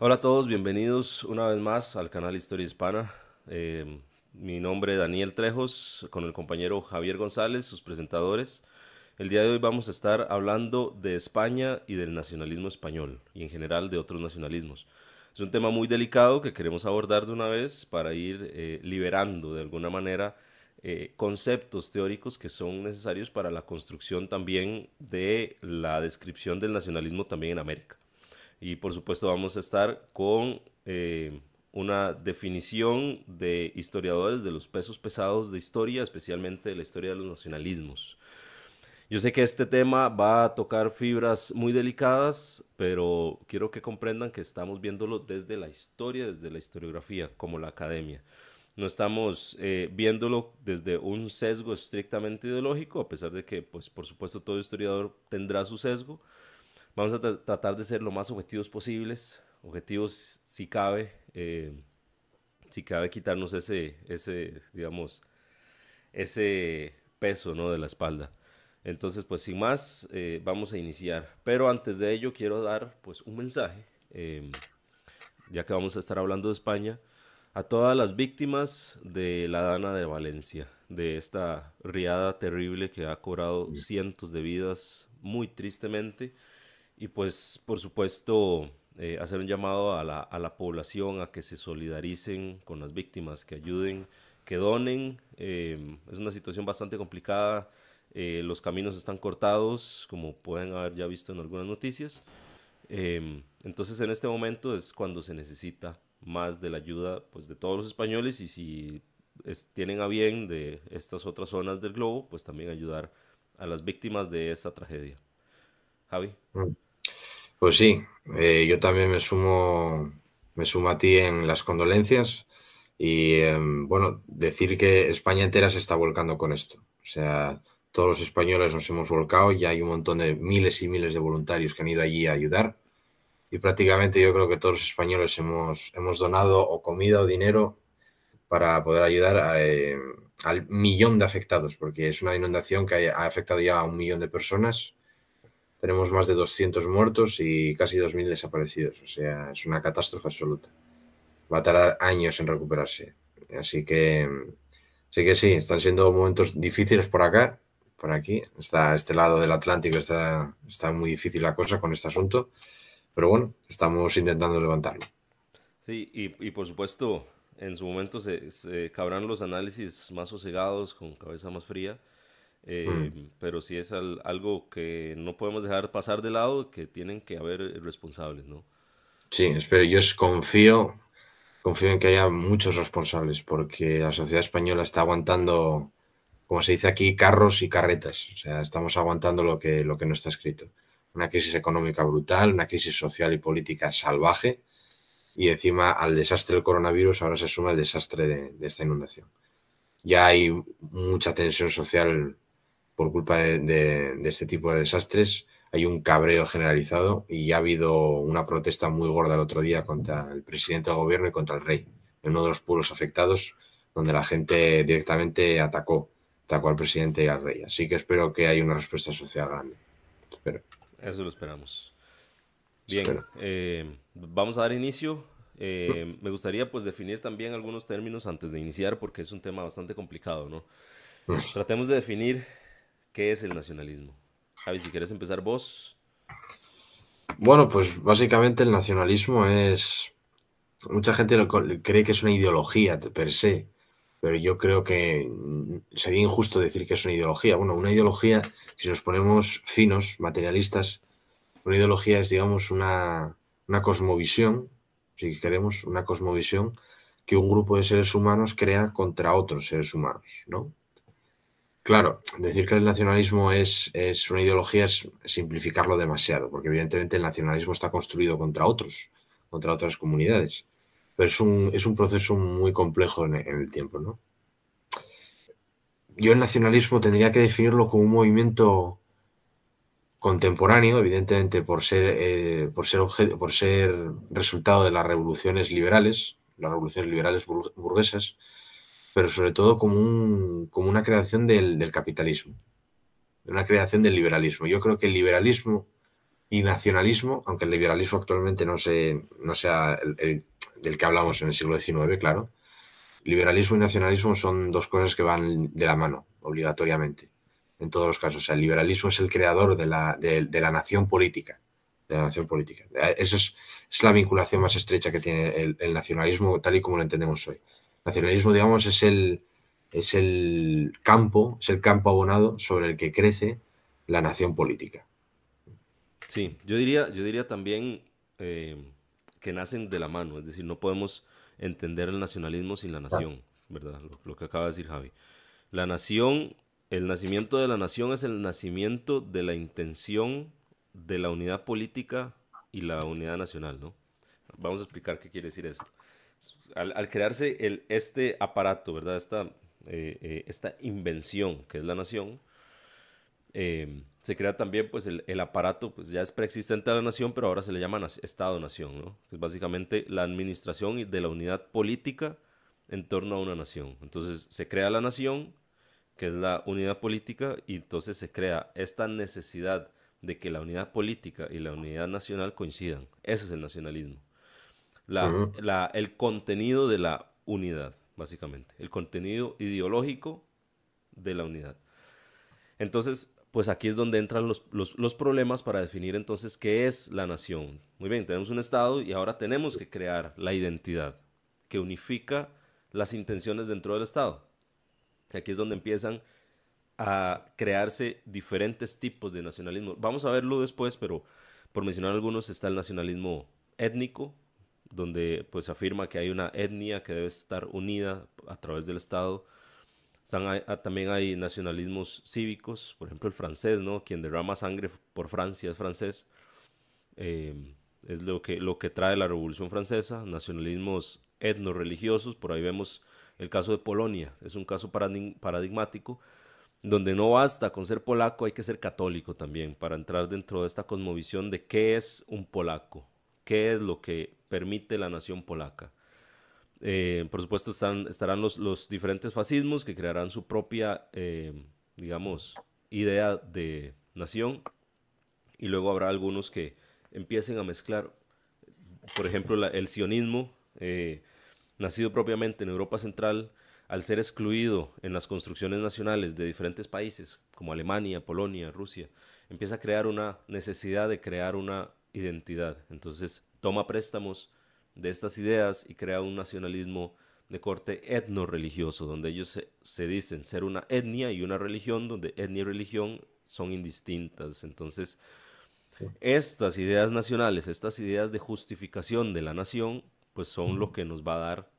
Hola a todos, bienvenidos una vez más al canal Historia Hispana. Mi nombre es Daniel Trejos, con el compañero Javier González, sus presentadores. El día de hoy vamos a estar hablando de España y del nacionalismo español, y en general de otros nacionalismos. Es un tema muy delicado que queremos abordar de una vez para ir liberando de alguna manera conceptos teóricos que son necesarios para la construcción también de la descripción del nacionalismo también en América. Y por supuesto vamos a estar con una definición de historiadores de los pesos pesados de historia, especialmente de la historia de los nacionalismos. Yo sé que este tema va a tocar fibras muy delicadas, pero quiero que comprendan que estamos viéndolo desde la historia, desde la historiografía, como la academia. No estamos viéndolo desde un sesgo estrictamente ideológico, a pesar de que, pues, por supuesto, todo historiador tendrá su sesgo. Vamos a tratar de ser lo más objetivos posibles, objetivos si cabe quitarnos digamos, ese peso, ¿no?, de la espalda. Entonces, pues sin más, vamos a iniciar. Pero antes de ello quiero dar pues un mensaje, ya que vamos a estar hablando de España, a todas las víctimas de la Dana de Valencia, de esta riada terrible que ha cobrado cientos de vidas muy tristemente. Y pues, por supuesto, hacer un llamado a la población a que se solidaricen con las víctimas, que ayuden, que donen. Es una situación bastante complicada. Los caminos están cortados, como pueden haber ya visto en algunas noticias. Entonces, en este momento es cuando se necesita más de la ayuda, pues, de todos los españoles, y si tienen a bien de estas otras zonas del globo, pues también ayudar a las víctimas de esta tragedia. Javi. Mm. Pues sí, yo también me sumo a ti en las condolencias y bueno, decir que España entera se está volcando con esto. O sea, todos los españoles nos hemos volcado y hay un montón de miles y miles de voluntarios que han ido allí a ayudar y prácticamente yo creo que todos los españoles hemos donado o comida o dinero para poder ayudar al millón de afectados, porque es una inundación que ha afectado ya a 1 millón de personas. Tenemos más de 200 muertos y casi 2.000 desaparecidos. O sea, es una catástrofe absoluta. Va a tardar años en recuperarse. Así que sí, están siendo momentos difíciles por acá, por aquí. Está este lado del Atlántico, está muy difícil la cosa con este asunto. Pero bueno, estamos intentando levantarlo. Sí, y por supuesto, en su momento se cabrán los análisis más sosegados, con cabeza más fría, Mm. pero sí es algo que no podemos dejar pasar de lado, que tienen que haber responsables, ¿no? Sí, espero. Confío en que haya muchos responsables, porque la sociedad española está aguantando, como se dice aquí, carros y carretas. O sea, estamos aguantando lo que no está escrito. Una crisis económica brutal, una crisis social y política salvaje, y encima al desastre del coronavirus ahora se suma el desastre de esta inundación. Ya hay mucha tensión social por culpa de este tipo de desastres. Hay un cabreo generalizado y ya ha habido una protesta muy gorda el otro día contra el presidente del gobierno y contra el rey, en uno de los pueblos afectados, donde la gente directamente atacó al presidente y al rey. Así que espero que haya una respuesta social grande. Espero, Eso lo esperamos. Bien, espero. vamos a dar inicio. Me gustaría pues definir también algunos términos antes de iniciar, porque es un tema bastante complicado, ¿no? Tratemos de definir qué es el nacionalismo. Javi, si quieres empezar vos. Bueno, pues básicamente el nacionalismo es... Mucha gente cree que es una ideología per se, pero yo creo que sería injusto decir que es una ideología. Bueno, una ideología, si nos ponemos finos, materialistas, una ideología es, digamos, una cosmovisión, si queremos, una cosmovisión que un grupo de seres humanos crea contra otros seres humanos, ¿no? Claro, decir que el nacionalismo es una ideología es simplificarlo demasiado, porque evidentemente el nacionalismo está construido contra otras comunidades, pero es un proceso muy complejo en el tiempo, ¿no? Yo el nacionalismo tendría que definirlo como un movimiento contemporáneo, evidentemente por ser resultado de las revoluciones liberales burguesas, pero sobre todo como una creación del capitalismo, una creación del liberalismo. Yo creo que el liberalismo y nacionalismo, aunque el liberalismo actualmente no sea del que hablamos en el siglo XIX, claro. Liberalismo y nacionalismo son dos cosas que van de la mano, obligatoriamente, en todos los casos. O sea, el liberalismo es el creador de la nación política. De la nación política. Esa es la vinculación más estrecha que tiene el nacionalismo tal y como lo entendemos hoy. El nacionalismo, digamos, es el campo abonado sobre el que crece la nación política. Sí, yo diría también eh, que nacen de la mano, es decir, no podemos entender el nacionalismo sin la Claro. nación, ¿verdad? Lo que acaba de decir Javi. La nación, el nacimiento de la nación es el nacimiento de la intención de la unidad política y la unidad nacional, ¿no? Vamos a explicar qué quiere decir esto. Al crearse este aparato, ¿verdad? Esta invención que es la nación, se crea también pues el aparato, pues ya es preexistente a la nación, pero ahora se le llama Estado-nación, ¿no? Es básicamente la administración de la unidad política en torno a una nación. Entonces se crea la nación, que es la unidad política, y entonces se crea esta necesidad de que la unidad política y la unidad nacional coincidan. Ese es el nacionalismo. Ujú. El contenido de la unidad, básicamente. El contenido ideológico de la unidad. Entonces, pues aquí es donde entran los problemas para definir entonces qué es la nación. Muy bien, tenemos un Estado y ahora tenemos que crear la identidad que unifica las intenciones dentro del Estado. Aquí es donde empiezan a crearse diferentes tipos de nacionalismo. Vamos a verlo después, pero por mencionar algunos está el nacionalismo étnico, donde pues afirma que hay una etnia que debe estar unida a través del Estado. También hay nacionalismos cívicos, por ejemplo el francés, ¿no? Quien derrama sangre por Francia es francés. Eh, es lo que trae la Revolución Francesa. Nacionalismos etno-religiosos, por ahí vemos el caso de Polonia, es un caso paradigmático, donde no basta con ser polaco, hay que ser católico también para entrar dentro de esta cosmovisión de qué es un polaco, qué es lo que permite la nación polaca. Por supuesto estarán los diferentes fascismos que crearán su propia, digamos, idea de nación, y luego habrá algunos que empiecen a mezclar, por ejemplo, el sionismo, nacido propiamente en Europa Central, al ser excluido en las construcciones nacionales de diferentes países, como Alemania, Polonia, Rusia, empieza a crear una necesidad de crear una identidad. Entonces toma préstamos de estas ideas y crea un nacionalismo de corte etno-religioso, donde ellos se dicen ser una etnia y una religión, donde etnia y religión son indistintas. Entonces, estas ideas nacionales, estas ideas de justificación de la nación, pues son lo que nos va a dar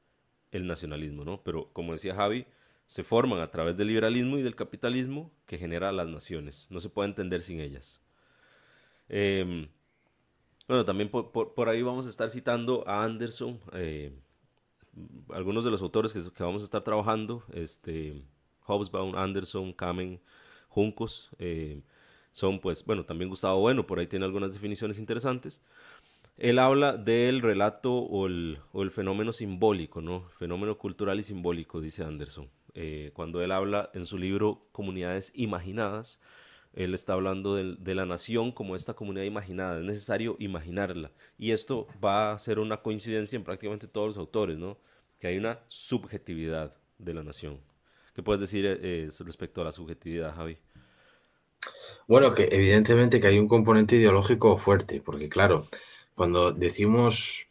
el nacionalismo, ¿no? Pero como decía Javi, se forman a través del liberalismo y del capitalismo que genera las naciones. No se puede entender sin ellas. Eh, bueno, también por ahí vamos a estar citando a Anderson, algunos de los autores que vamos a estar trabajando, Hobsbawm, Anderson, Kamen, Juncos, son pues, bueno, también Gustavo Bueno, por ahí tiene algunas definiciones interesantes. Él habla del relato o el fenómeno simbólico, ¿no? Fenómeno cultural y simbólico, dice Anderson. Cuando él habla en su libro Comunidades Imaginadas, él está hablando de la nación como esta comunidad imaginada. Es necesario imaginarla. Y esto va a ser una coincidencia en prácticamente todos los autores, ¿no? Que hay una subjetividad de la nación. ¿Qué puedes decir respecto a la subjetividad, Javi? Bueno, que evidentemente que hay un componente ideológico fuerte, porque claro, cuando decimos,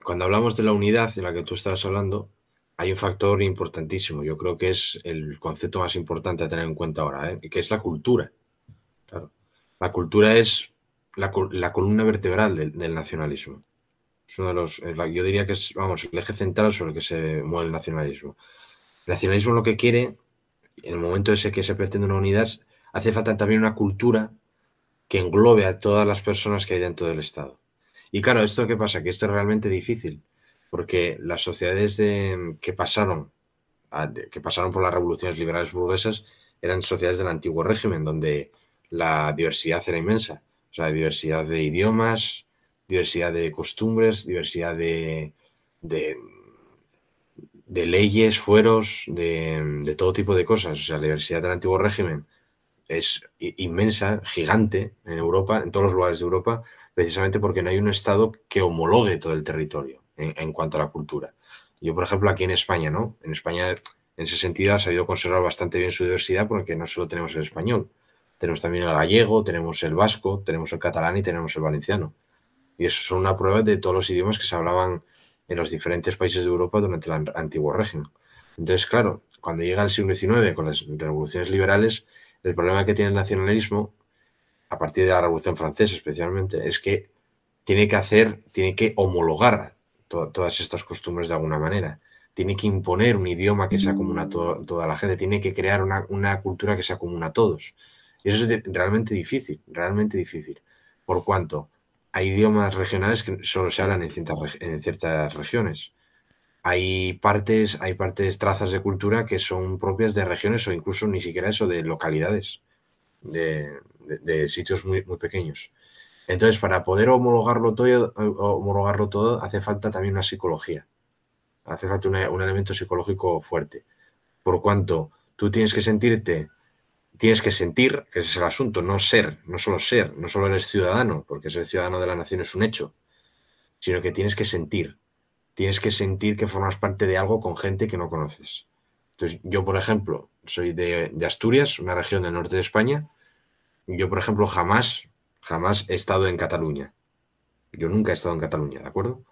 cuando hablamos de la unidad de la que tú estabas hablando, hay un factor importantísimo. Yo creo que es el concepto más importante a tener en cuenta ahora, ¿eh? Que es la cultura. Claro. La cultura es la columna vertebral del nacionalismo. Es uno de los, yo diría que es, vamos, el eje central sobre el que se mueve el nacionalismo. El nacionalismo lo que quiere, en el momento ese que se pretende una unidad, hace falta también una cultura que englobe a todas las personas que hay dentro del Estado. Y claro, ¿esto qué pasa? Que esto es realmente difícil, porque las sociedades que pasaron por las revoluciones liberales burguesas eran sociedades del antiguo régimen, donde la diversidad era inmensa. O sea, diversidad de idiomas, diversidad de costumbres, diversidad de, de leyes, fueros, de todo tipo de cosas. O sea, la diversidad del antiguo régimen es inmensa, gigante en Europa, en todos los lugares de Europa, precisamente porque no hay un Estado que homologue todo el territorio en cuanto a la cultura. Yo, por ejemplo, aquí en España, ¿no? En España, en ese sentido, ha sabido conservar bastante bien su diversidad porque no solo tenemos el español, tenemos también el gallego, tenemos el vasco, tenemos el catalán y tenemos el valenciano. Y eso son una prueba de todos los idiomas que se hablaban en los diferentes países de Europa durante el antiguo régimen. Entonces, claro, cuando llega el siglo XIX con las revoluciones liberales, el problema que tiene el nacionalismo, a partir de la Revolución Francesa especialmente, es que tiene que homologar todas estas costumbres de alguna manera. Tiene que imponer un idioma que sea común a toda la gente, tiene que crear una cultura que sea común a todos. Y eso es realmente difícil. Por cuanto hay idiomas regionales que solo se hablan en ciertas regiones. Hay partes, trazas de cultura que son propias de regiones o incluso ni siquiera eso, de localidades, de sitios muy, muy pequeños. Entonces, para poder homologarlo todo, hace falta también una psicología. Hace falta un elemento psicológico fuerte. Por cuanto tú tienes que sentir, que ese es el asunto, no ser, no solo eres ciudadano, porque ser ciudadano de la nación es un hecho, sino que tienes que sentir. Tienes que sentir que formas parte de algo con gente que no conoces. Entonces, yo, por ejemplo, soy de Asturias, una región del norte de España. Yo, por ejemplo, jamás he estado en Cataluña. Yo nunca he estado en Cataluña, ¿de acuerdo?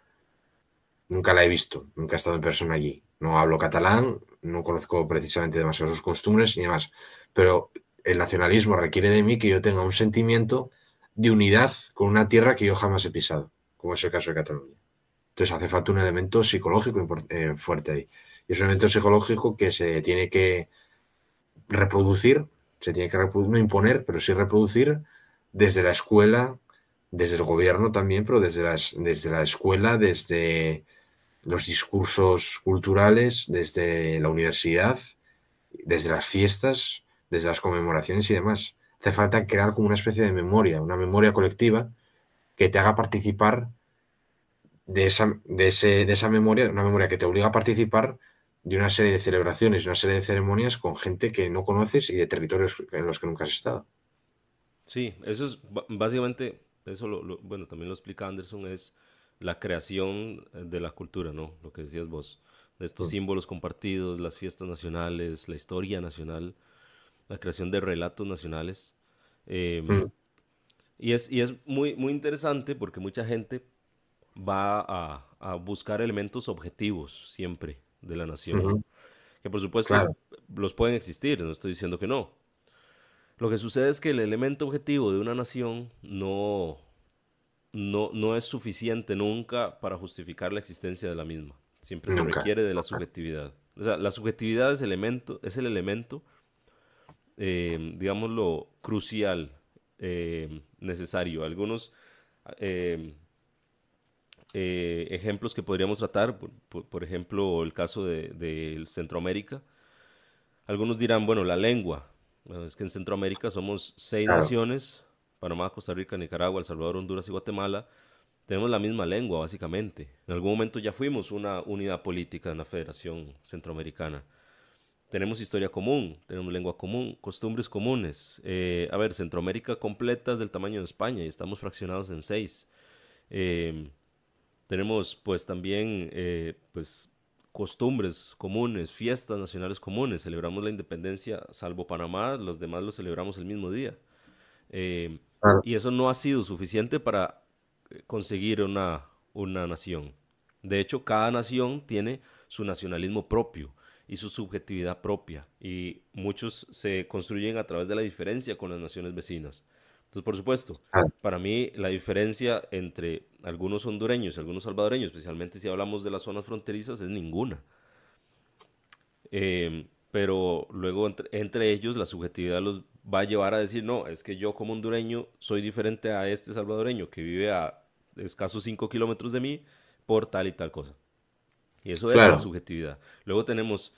Nunca la he visto, nunca he estado en persona allí. No hablo catalán, no conozco precisamente demasiado sus costumbres y demás. Pero el nacionalismo requiere de mí que yo tenga un sentimiento de unidad con una tierra que yo jamás he pisado, como es el caso de Cataluña. Entonces hace falta un elemento psicológico fuerte ahí. Y es un elemento psicológico que se tiene que reproducir, no imponer, pero sí reproducir desde la escuela, desde el gobierno también, pero desde la escuela, desde los discursos culturales, desde la universidad, desde las fiestas, desde las conmemoraciones y demás. Hace falta crear como una especie de memoria, una memoria colectiva que te haga participar de esa memoria, una memoria que te obliga a participar de una serie de celebraciones, una serie de ceremonias con gente que no conoces y de territorios en los que nunca has estado. Sí, eso es básicamente, eso bueno, también lo explica Anderson, es la creación de la cultura, ¿no? Lo que decías vos, de estos Mm. símbolos compartidos, las fiestas nacionales, la historia nacional, la creación de relatos nacionales. em, Mm. y es muy, muy interesante porque mucha gente va a buscar elementos objetivos siempre de la nación, Ujú. que por supuesto Claro, los pueden existir, no estoy diciendo que no. Lo que sucede es que el elemento objetivo de una nación no es suficiente nunca para justificar la existencia de la misma. Siempre se nunca. requiere de la subjetividad. O sea, la subjetividad es el elemento, digámoslo, crucial, necesario. Algunos eh, ejemplos que podríamos tratar, por ejemplo, el caso de Centroamérica. Algunos dirán, bueno, la lengua. Bueno, es que en Centroamérica somos seis Claro, naciones, Panamá, Costa Rica, Nicaragua, El Salvador, Honduras y Guatemala. Tenemos la misma lengua, básicamente. En algún momento ya fuimos una unidad política en la Federación Centroamericana. Tenemos historia común, tenemos lengua común, costumbres comunes. A ver, Centroamérica completa es del tamaño de España y estamos fraccionados en seis. Eh, Tenemos pues también pues, costumbres comunes, fiestas nacionales comunes. Celebramos la independencia, salvo Panamá, los demás lo celebramos el mismo día. Eh, claro, y eso no ha sido suficiente para conseguir una nación. De hecho, cada nación tiene su nacionalismo propio y su subjetividad propia. Y muchos se construyen a través de la diferencia con las naciones vecinas. Entonces, por supuesto, claro, para mí la diferencia entre algunos hondureños y algunos salvadoreños, especialmente si hablamos de las zonas fronterizas, es ninguna. Pero luego entre ellos la subjetividad los va a llevar a decir, no, es que yo como hondureño soy diferente a este salvadoreño que vive a escasos 5 kilómetros de mí por tal y tal cosa. Y eso es la claro, subjetividad. Luego tenemos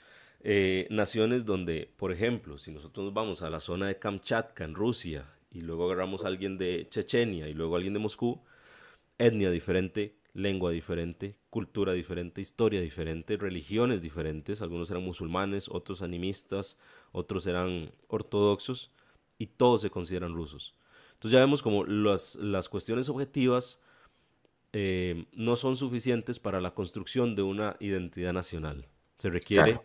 naciones donde, por ejemplo, si nosotros nos vamos a la zona de Kamchatka en Rusia y luego agarramos a alguien de Chechenia y luego a alguien de Moscú, etnia diferente, lengua diferente, cultura diferente, historia diferente, religiones diferentes. Algunos eran musulmanes, otros animistas, otros eran ortodoxos. y todos se consideran rusos. Entonces ya vemos como las cuestiones objetivas no son suficientes para la construcción de una identidad nacional. Se requiere Claro.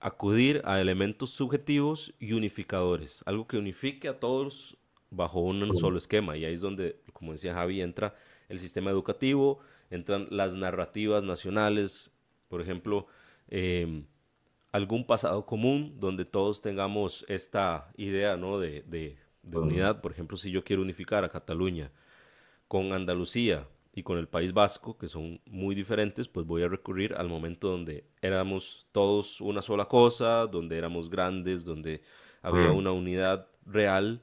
acudir a elementos subjetivos y unificadores, algo que unifique a todos bajo un Mm. solo esquema. Y ahí es donde, como decía Javi, entra el sistema educativo, entran las narrativas nacionales, por ejemplo, eh, algún pasado común donde todos tengamos esta idea, ¿no? de Mm. unidad. Por ejemplo, si yo quiero unificar a Cataluña con Andalucía y con el País Vasco, que son muy diferentes, pues voy a recurrir al momento donde éramos todos una sola cosa, donde éramos grandes, donde había Mm. una unidad real,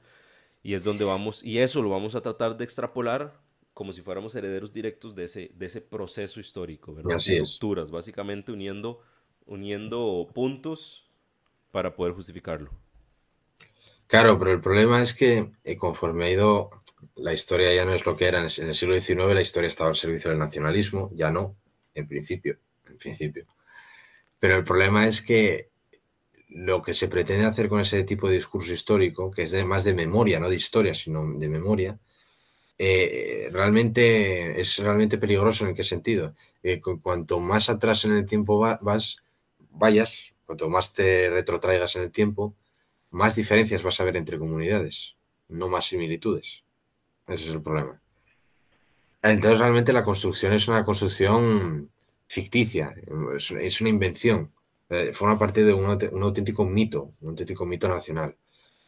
y es donde vamos, y eso lo vamos a tratar de extrapolar como si fuéramos herederos directos de ese proceso histórico, ¿verdad? Así Sin es. rupturas, básicamente uniendo puntos para poder justificarlo. Claro, pero el problema es que conforme ha ido, la historia ya no es lo que era en el siglo XIX, la historia estaba al servicio del nacionalismo, ya no, en principio. Pero el problema es que lo que se pretende hacer con ese tipo de discurso histórico, que es más de memoria, no de historia, sino de memoria, realmente es realmente peligroso. ¿En qué sentido? Cuanto más atrás en el tiempo vayas, cuanto más te retrotraigas en el tiempo, más diferencias vas a ver entre comunidades, no más similitudes. Ese es el problema. Entonces realmente la construcción es una construcción ficticia, es una invención. Forma parte de un auténtico mito nacional.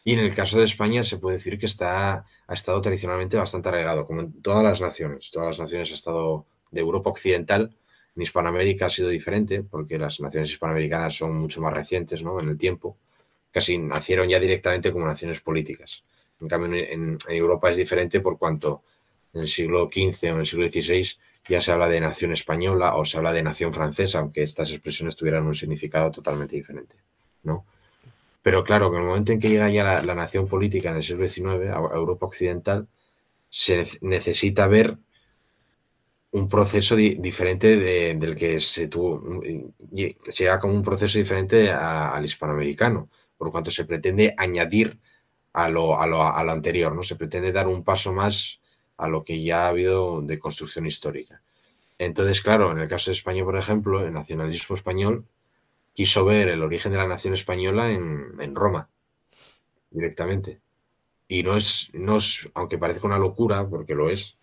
Y en el caso de España se puede decir que ha estado tradicionalmente bastante arraigado, como en todas las naciones. Todas las naciones ha estado de Europa occidental. En Hispanoamérica ha sido diferente, porque las naciones hispanoamericanas son mucho más recientes, ¿no? En el tiempo. Casi nacieron ya directamente como naciones políticas. En cambio, en Europa es diferente por cuanto en el siglo XV o en el siglo XVI ya se habla de nación española o se habla de nación francesa, aunque estas expresiones tuvieran un significado totalmente diferente, ¿no? Pero claro, que en el momento en que llega ya la nación política en el siglo XIX, a Europa occidental, se necesita ver un proceso diferente del que se tuvo, llega como un proceso diferente al hispanoamericano, por cuanto se pretende añadir a lo anterior, ¿no? Se pretende dar un paso más a lo que ya ha habido de construcción histórica. Entonces, claro, en el caso de España, por ejemplo, el nacionalismo español quiso ver el origen de la nación española en Roma, directamente. Y no es, aunque parezca una locura, porque lo es,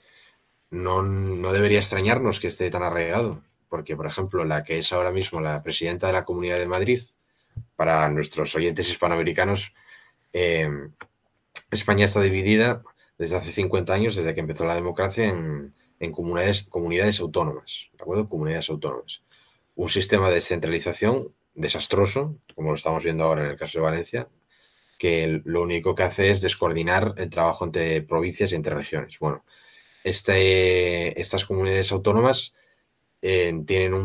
no debería extrañarnos que esté tan arraigado, porque, por ejemplo, la que es ahora mismo la presidenta de la Comunidad de Madrid, para nuestros oyentes hispanoamericanos, eh, España está dividida desde hace 50 años, desde que empezó la democracia, en comunidades autónomas, ¿de acuerdo? Comunidades autónomas. Un sistema de descentralización desastroso, como lo estamos viendo ahora en el caso de Valencia, que lo único que hace es descoordinar el trabajo entre provincias y entre regiones. Bueno, estas comunidades autónomas tienen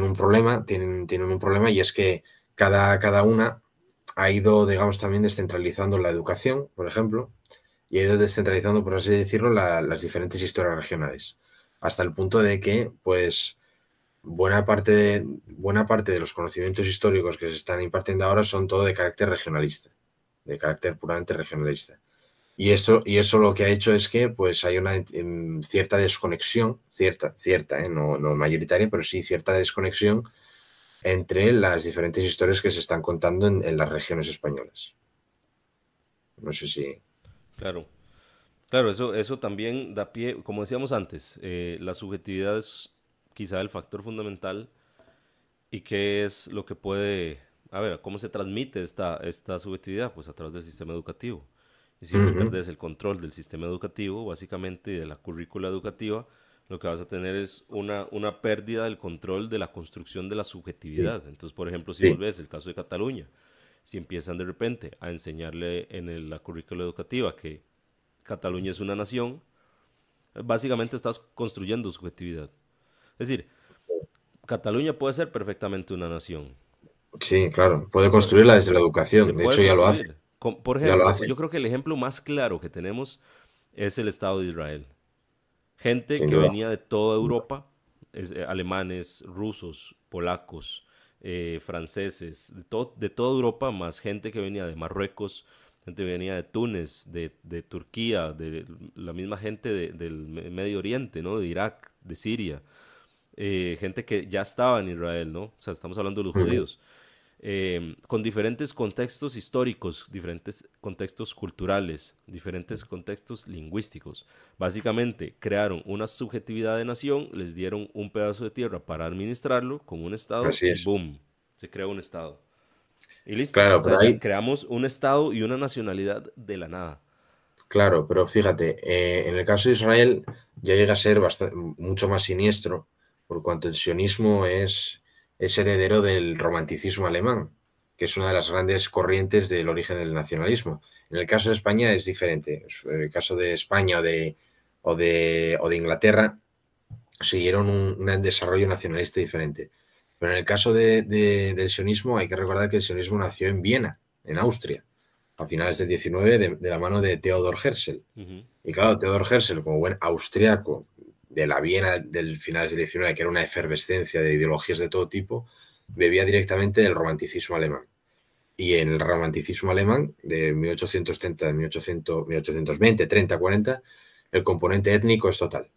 un problema y es que cada una ha ido, digamos, también descentralizando la educación, por ejemplo, y ha ido descentralizando, por así decirlo, las diferentes historias regionales, hasta el punto de que, pues, buena parte de los conocimientos históricos que se están impartiendo ahora son todo de carácter regionalista, de carácter puramente regionalista. Y eso lo que ha hecho es que pues hay una cierta desconexión, cierta, no mayoritaria, pero sí cierta desconexión entre las diferentes historias que se están contando en las regiones españolas. No sé si... Claro. Claro, eso también da pie, como decíamos antes, la subjetividad es quizá el factor fundamental y qué es lo que puede, a ver, cómo se transmite esta subjetividad, pues a través del sistema educativo. Y si vos Ujú. perdés el control del sistema educativo, básicamente y de la currícula educativa, lo que vas a tener es una pérdida del control de la construcción de la Sí, subjetividad. Entonces, por ejemplo, si vos sí, ves el caso de Cataluña, si empiezan de repente a enseñarle en la currícula educativa que Cataluña es una nación, básicamente estás construyendo subjetividad. Es decir, Cataluña puede ser perfectamente una nación. sí, claro. Puede Puede- construirla desde la Se educación. De puede hecho, ya lo hace. construir. Por Ya lo ejemplo, hace, yo creo que el ejemplo más claro que tenemos es el Estado de Israel. Gente sin que duda. venía de toda Europa, alemanes, rusos, polacos, franceses, de toda Europa, más gente que venía de Marruecos, gente venía de Túnez, de Turquía, de la misma gente del Medio Oriente, ¿no? De Irak, de Siria, gente que ya estaba en Israel, ¿no? O sea, estamos hablando de los Ujú. judíos, con diferentes contextos históricos, diferentes contextos culturales, diferentes contextos lingüísticos. Básicamente crearon una subjetividad de nación, les dieron un pedazo de tierra para administrarlo como un estado Así y es. boom, se creó un estado. Y listo, o Claro, sea, pero ya ahí, creamos un estado y una nacionalidad de la nada. claro, pero fíjate, en el caso de Israel ya llega a ser mucho más siniestro, por cuanto el sionismo es heredero del romanticismo alemán, que es una de las grandes corrientes del origen del nacionalismo. En el caso de España es diferente. En el caso de España o de Inglaterra siguieron un desarrollo nacionalista diferente. Pero en el caso del sionismo hay que recordar que el sionismo nació en Viena, en Austria, a finales del 19 de la mano de Theodor Herzl. Ujú. Y claro, Theodor Herzl, como buen austriaco de la Viena del finales del 19, que era una efervescencia de ideologías de todo tipo, bebía directamente del romanticismo alemán. Y en el romanticismo alemán de 1830, 1820, 30, 40, el componente étnico es total.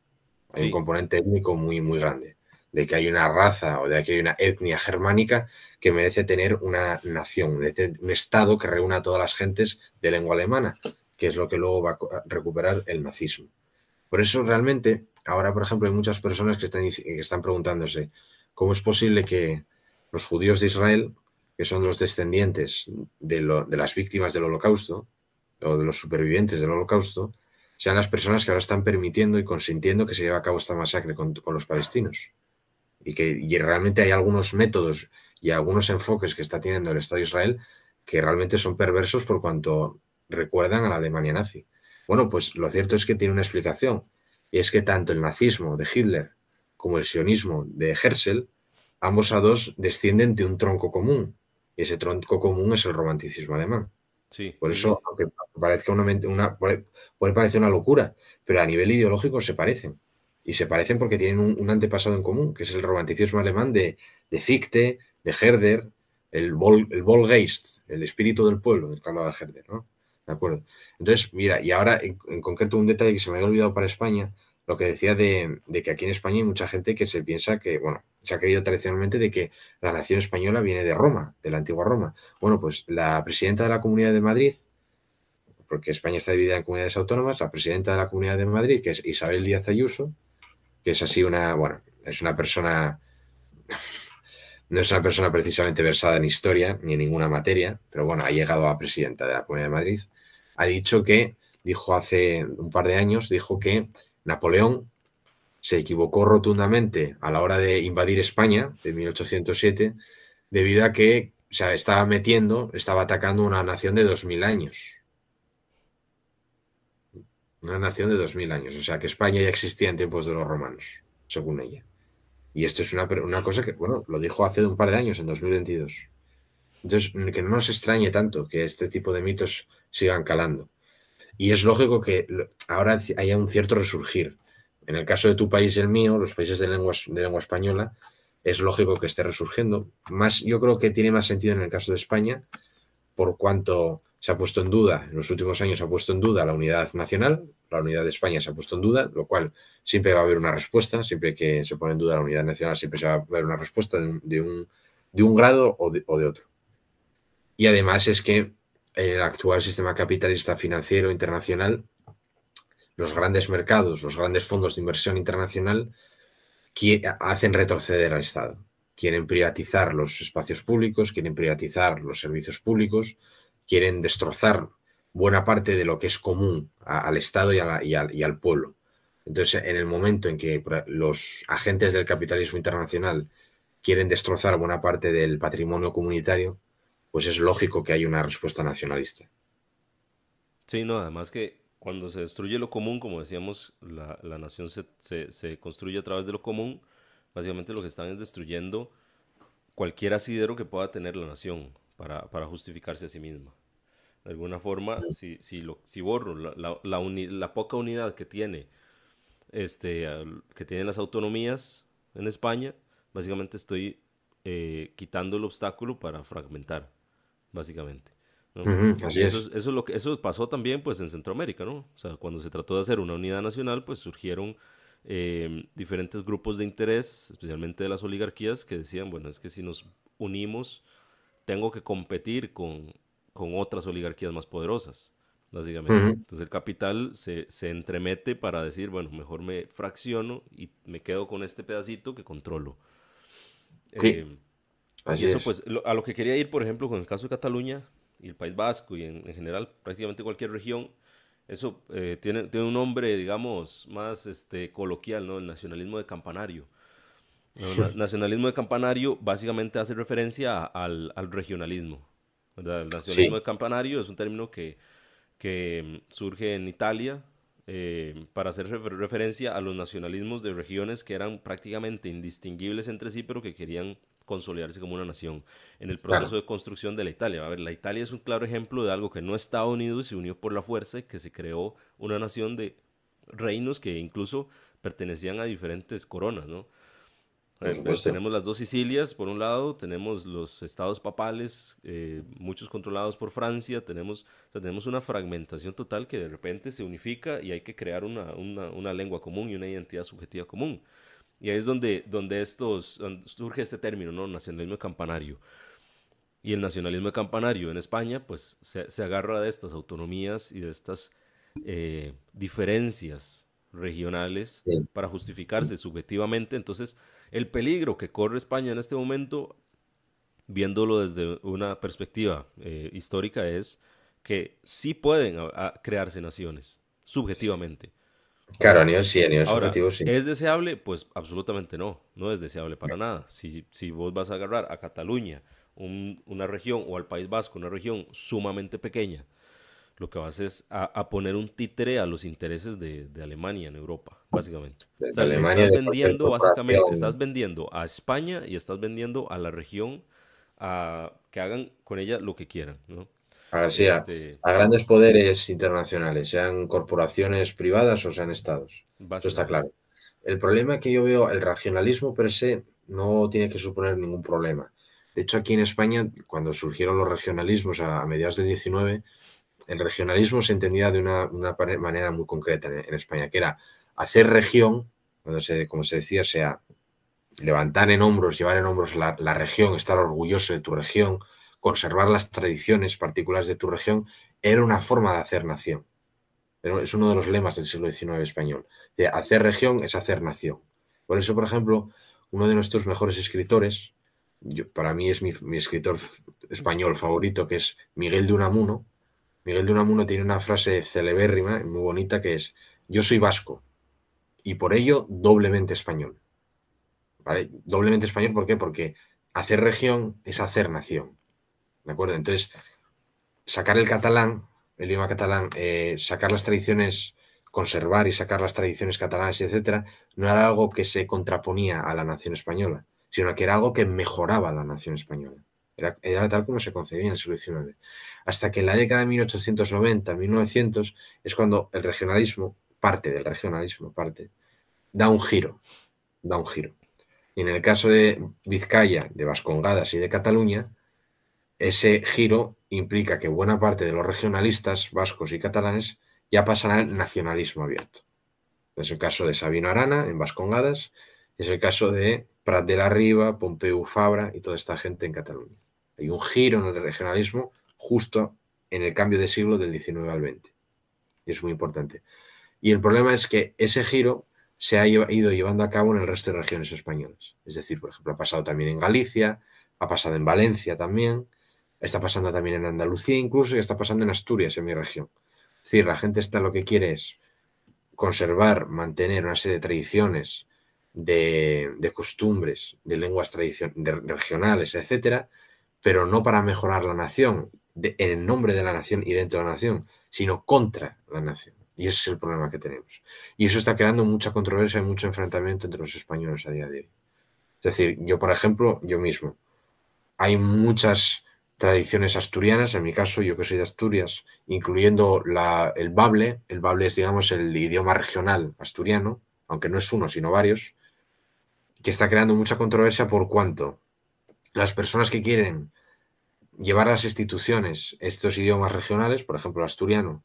Hay un Sí, componente étnico muy, muy grande, de que hay una raza o de que hay una etnia germánica que merece tener una nación, merece un estado que reúna a todas las gentes de lengua alemana, que es lo que luego va a recuperar el nazismo. Por eso realmente, ahora por ejemplo, hay muchas personas que están preguntándose cómo es posible que los judíos de Israel, que son los descendientes de las víctimas del holocausto, o de los supervivientes del holocausto, sean las personas que ahora están permitiendo y consintiendo que se lleve a cabo esta masacre con los palestinos. Y realmente hay algunos métodos y algunos enfoques que está teniendo el Estado de Israel que realmente son perversos por cuanto recuerdan a la Alemania nazi. Bueno, pues lo cierto es que tiene una explicación, y es que tanto el nazismo de Hitler como el sionismo de Herzl, ambos a dos descienden de un tronco común, y ese tronco común es el romanticismo alemán. sí, Por sí, sí. eso, aunque parezca puede parecer una locura, pero a nivel ideológico se parecen. Y se parecen porque tienen un antepasado en común, que es el romanticismo alemán de Fichte, de Herder, el Volksgeist, el espíritu del pueblo, del que hablaba Herder, ¿no? ¿De acuerdo? Entonces, mira, y ahora en concreto un detalle que se me había olvidado para España, lo que decía de que aquí en España hay mucha gente que se piensa que, bueno, se ha creído tradicionalmente de que la nación española viene de Roma, de la antigua Roma. Bueno, pues la presidenta de la Comunidad de Madrid, porque España está dividida en comunidades autónomas, la presidenta de la Comunidad de Madrid, que es Isabel Díaz Ayuso, que es así bueno, es una persona, no es una persona precisamente versada en historia ni en ninguna materia, pero bueno, ha llegado a presidenta de la Comunidad de Madrid, ha dicho que, dijo hace un par de años, dijo que Napoleón se equivocó rotundamente a la hora de invadir España de 1807, debido a que, o sea, estaba atacando una nación de 2000 años. Una nación de 2000 años. O sea, que España ya existía en tiempos de los romanos, según ella. Y esto es una cosa que, bueno, lo dijo hace un par de años, en 2022. Entonces, que no nos extrañe tanto que este tipo de mitos sigan calando. Y es lógico que ahora haya un cierto resurgir. En el caso de tu país y el mío, los países de lengua española, es lógico que esté resurgiendo. Yo creo que tiene más sentido en el caso de España, por cuanto se ha puesto en duda, en los últimos años se ha puesto en duda la unidad nacional, la unidad de España se ha puesto en duda, lo cual siempre va a haber una respuesta, siempre que se pone en duda la unidad nacional, siempre se va a haber una respuesta de un grado o de otro. Y además es que en el actual sistema capitalista financiero internacional, los grandes mercados, los grandes fondos de inversión internacional hacen retroceder al Estado. Quieren privatizar los espacios públicos, quieren privatizar los servicios públicos, quieren destrozar buena parte de lo que es común al Estado y al pueblo. Entonces, en el momento en que los agentes del capitalismo internacional quieren destrozar buena parte del patrimonio comunitario, pues es lógico que haya una respuesta nacionalista. Sí, no, además que cuando se destruye lo común, como decíamos, la nación se construye a través de lo común, básicamente lo que están es destruyendo cualquier asidero que pueda tener la nación para justificarse a sí misma. De alguna forma, si borro la poca unidad que tiene, que tienen las autonomías en España, básicamente estoy quitando el obstáculo para fragmentar, básicamente. ¿no? Ujú, así Y es. eso pasó también pues en Centroamérica, ¿no? O sea, cuando se trató de hacer una unidad nacional, pues surgieron diferentes grupos de interés, especialmente de las oligarquías, que decían, bueno, es que si nos unimos, tengo que competir con otras oligarquías más poderosas, básicamente. Ujú, Entonces el capital se entremete para decir, bueno, mejor me fracciono y me quedo con este pedacito que controlo. sí, Eh, y así eso, es. pues, a lo que quería ir, por ejemplo, con el caso de Cataluña y el País Vasco y en general prácticamente cualquier región, eso tiene un nombre, digamos, más coloquial, ¿no? El nacionalismo de campanario. No, nacionalismo de campanario básicamente hace referencia al regionalismo, ¿verdad? El nacionalismo Sí, de campanario es un término que surge en Italia para hacer referencia a los nacionalismos de regiones que eran prácticamente indistinguibles entre sí, pero que querían consolidarse como una nación en el proceso claro. de construcción de la Italia. A ver, la Italia es un claro ejemplo de algo que no estaba unido y se unió por la fuerza y que se creó una nación de reinos que incluso pertenecían a diferentes coronas, ¿no? Por supuesto. Tenemos las dos Sicilias, por un lado, tenemos los estados papales, muchos controlados por Francia, o sea, tenemos una fragmentación total que de repente se unifica y hay que crear una lengua común y una identidad subjetiva común. Y ahí es donde surge este término, ¿no? Nacionalismo campanario. Y el nacionalismo campanario en España, pues se agarra de estas autonomías y de estas diferencias regionales Sí. para justificarse subjetivamente. Entonces, el peligro que corre España en este momento, viéndolo desde una perspectiva histórica, es que sí pueden crearse naciones subjetivamente, Claro, ¿verdad? sí, a nivel Ahora, subjetivo, sí. ¿es deseable? Pues absolutamente no, no es deseable para nada. Si vos vas a agarrar a Cataluña, una región, o al País Vasco, una región sumamente pequeña, lo que vas es a poner un títere a los intereses de Alemania en Europa, básicamente. O De sea, le Alemania, estás de cualquier vendiendo, básicamente, estás corporación. vendiendo a España y estás vendiendo a la región a que hagan con ella lo que quieran, ¿no? A ver, sí, Este, a grandes poderes internacionales, sean corporaciones privadas o sean estados. Eso está básicamente. claro. El problema que yo veo, el regionalismo per se no tiene que suponer ningún problema. De hecho, aquí en España, cuando surgieron los regionalismos a mediados del 19, el regionalismo se entendía de una manera muy concreta en España, que era hacer región, como se decía, sea levantar en hombros, llevar en hombros la región, estar orgulloso de tu región, conservar las tradiciones particulares de tu región, era una forma de hacer nación. Pero es uno de los lemas del siglo XIX español. De hacer región es hacer nación. Por eso, por ejemplo, uno de nuestros mejores escritores, para mí es mi escritor español favorito, que es Miguel de Unamuno. Miguel de Unamuno tiene una frase celebérrima, muy bonita, que es: yo soy vasco y por ello doblemente español. ¿Vale? Doblemente español, ¿por qué? Porque hacer región es hacer nación. ¿De acuerdo? Entonces, sacar el catalán, el idioma catalán, sacar las tradiciones, conservar y sacar las tradiciones catalanas, etcétera, no era algo que se contraponía a la nación española, sino que era algo que mejoraba la nación española. Era tal como se concebía en el siglo XIX. Hasta que en la década de 1890, 1900, es cuando el regionalismo, parte del regionalismo, da un giro, da un giro. Y en el caso de Vizcaya, de Vascongadas y de Cataluña, ese giro implica que buena parte de los regionalistas vascos y catalanes ya pasan al nacionalismo abierto. Es el caso de Sabino Arana en Vascongadas, es el caso de Prat de la Riba, Pompeu Fabra y toda esta gente en Cataluña. Hay un giro en el regionalismo justo en el cambio de siglo del XIX al XX. Y es muy importante. Y el problema es que ese giro se ha ido llevando a cabo en el resto de regiones españolas. Es decir, por ejemplo, ha pasado también en Galicia, ha pasado en Valencia también, está pasando también en Andalucía incluso y está pasando en Asturias, en mi región. Es decir, la gente está lo que quiere es conservar, mantener una serie de tradiciones, de costumbres, de lenguas regionales, etcétera, pero no para mejorar la nación, en el nombre de la nación y dentro de la nación, sino contra la nación. Y ese es el problema que tenemos. Y eso está creando mucha controversia y mucho enfrentamiento entre los españoles a día de hoy. Es decir, yo, por ejemplo, yo mismo, hay muchas tradiciones asturianas, en mi caso, yo que soy de Asturias, incluyendo el bable es, digamos, el idioma regional asturiano, aunque no es uno, sino varios, que está creando mucha controversia por cuanto las personas que quieren llevar a las instituciones estos idiomas regionales, por ejemplo, el asturiano,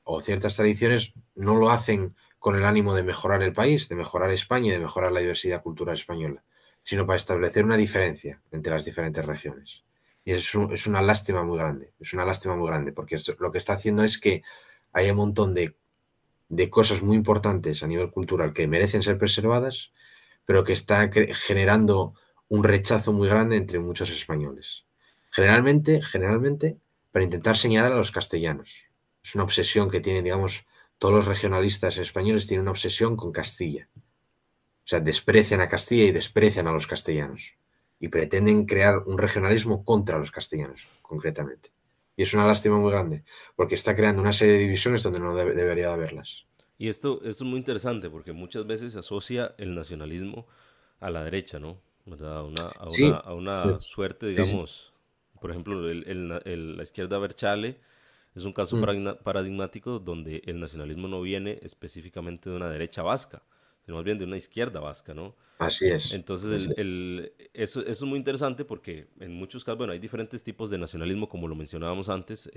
o ciertas tradiciones, no lo hacen con el ánimo de mejorar el país, de mejorar España y de mejorar la diversidad cultural española, sino para establecer una diferencia entre las diferentes regiones. Y es una lástima muy grande, es una lástima muy grande, porque lo que está haciendo es que hay un montón de cosas muy importantes a nivel cultural que merecen ser preservadas, pero que está generando un rechazo muy grande entre muchos españoles. Generalmente, para intentar señalar a los castellanos. Es una obsesión que tienen, digamos, todos los regionalistas españoles tienen una obsesión con Castilla. O sea, desprecian a Castilla y desprecian a los castellanos. Y pretenden crear un regionalismo contra los castellanos, concretamente. Y es una lástima muy grande, porque está creando una serie de divisiones donde no debería de haberlas. Y esto es muy interesante porque muchas veces se asocia el nacionalismo a la derecha, ¿no? ¿Verdad? Sí, A una suerte, sí, sí. digamos, por ejemplo, la izquierda Berchale es un caso Mm, paradigmático donde el nacionalismo no viene específicamente de una derecha vasca, sino más bien de una izquierda vasca, ¿no? así es. Entonces, Así es. eso es muy interesante porque en muchos casos, bueno, hay diferentes tipos de nacionalismo, como lo mencionábamos antes,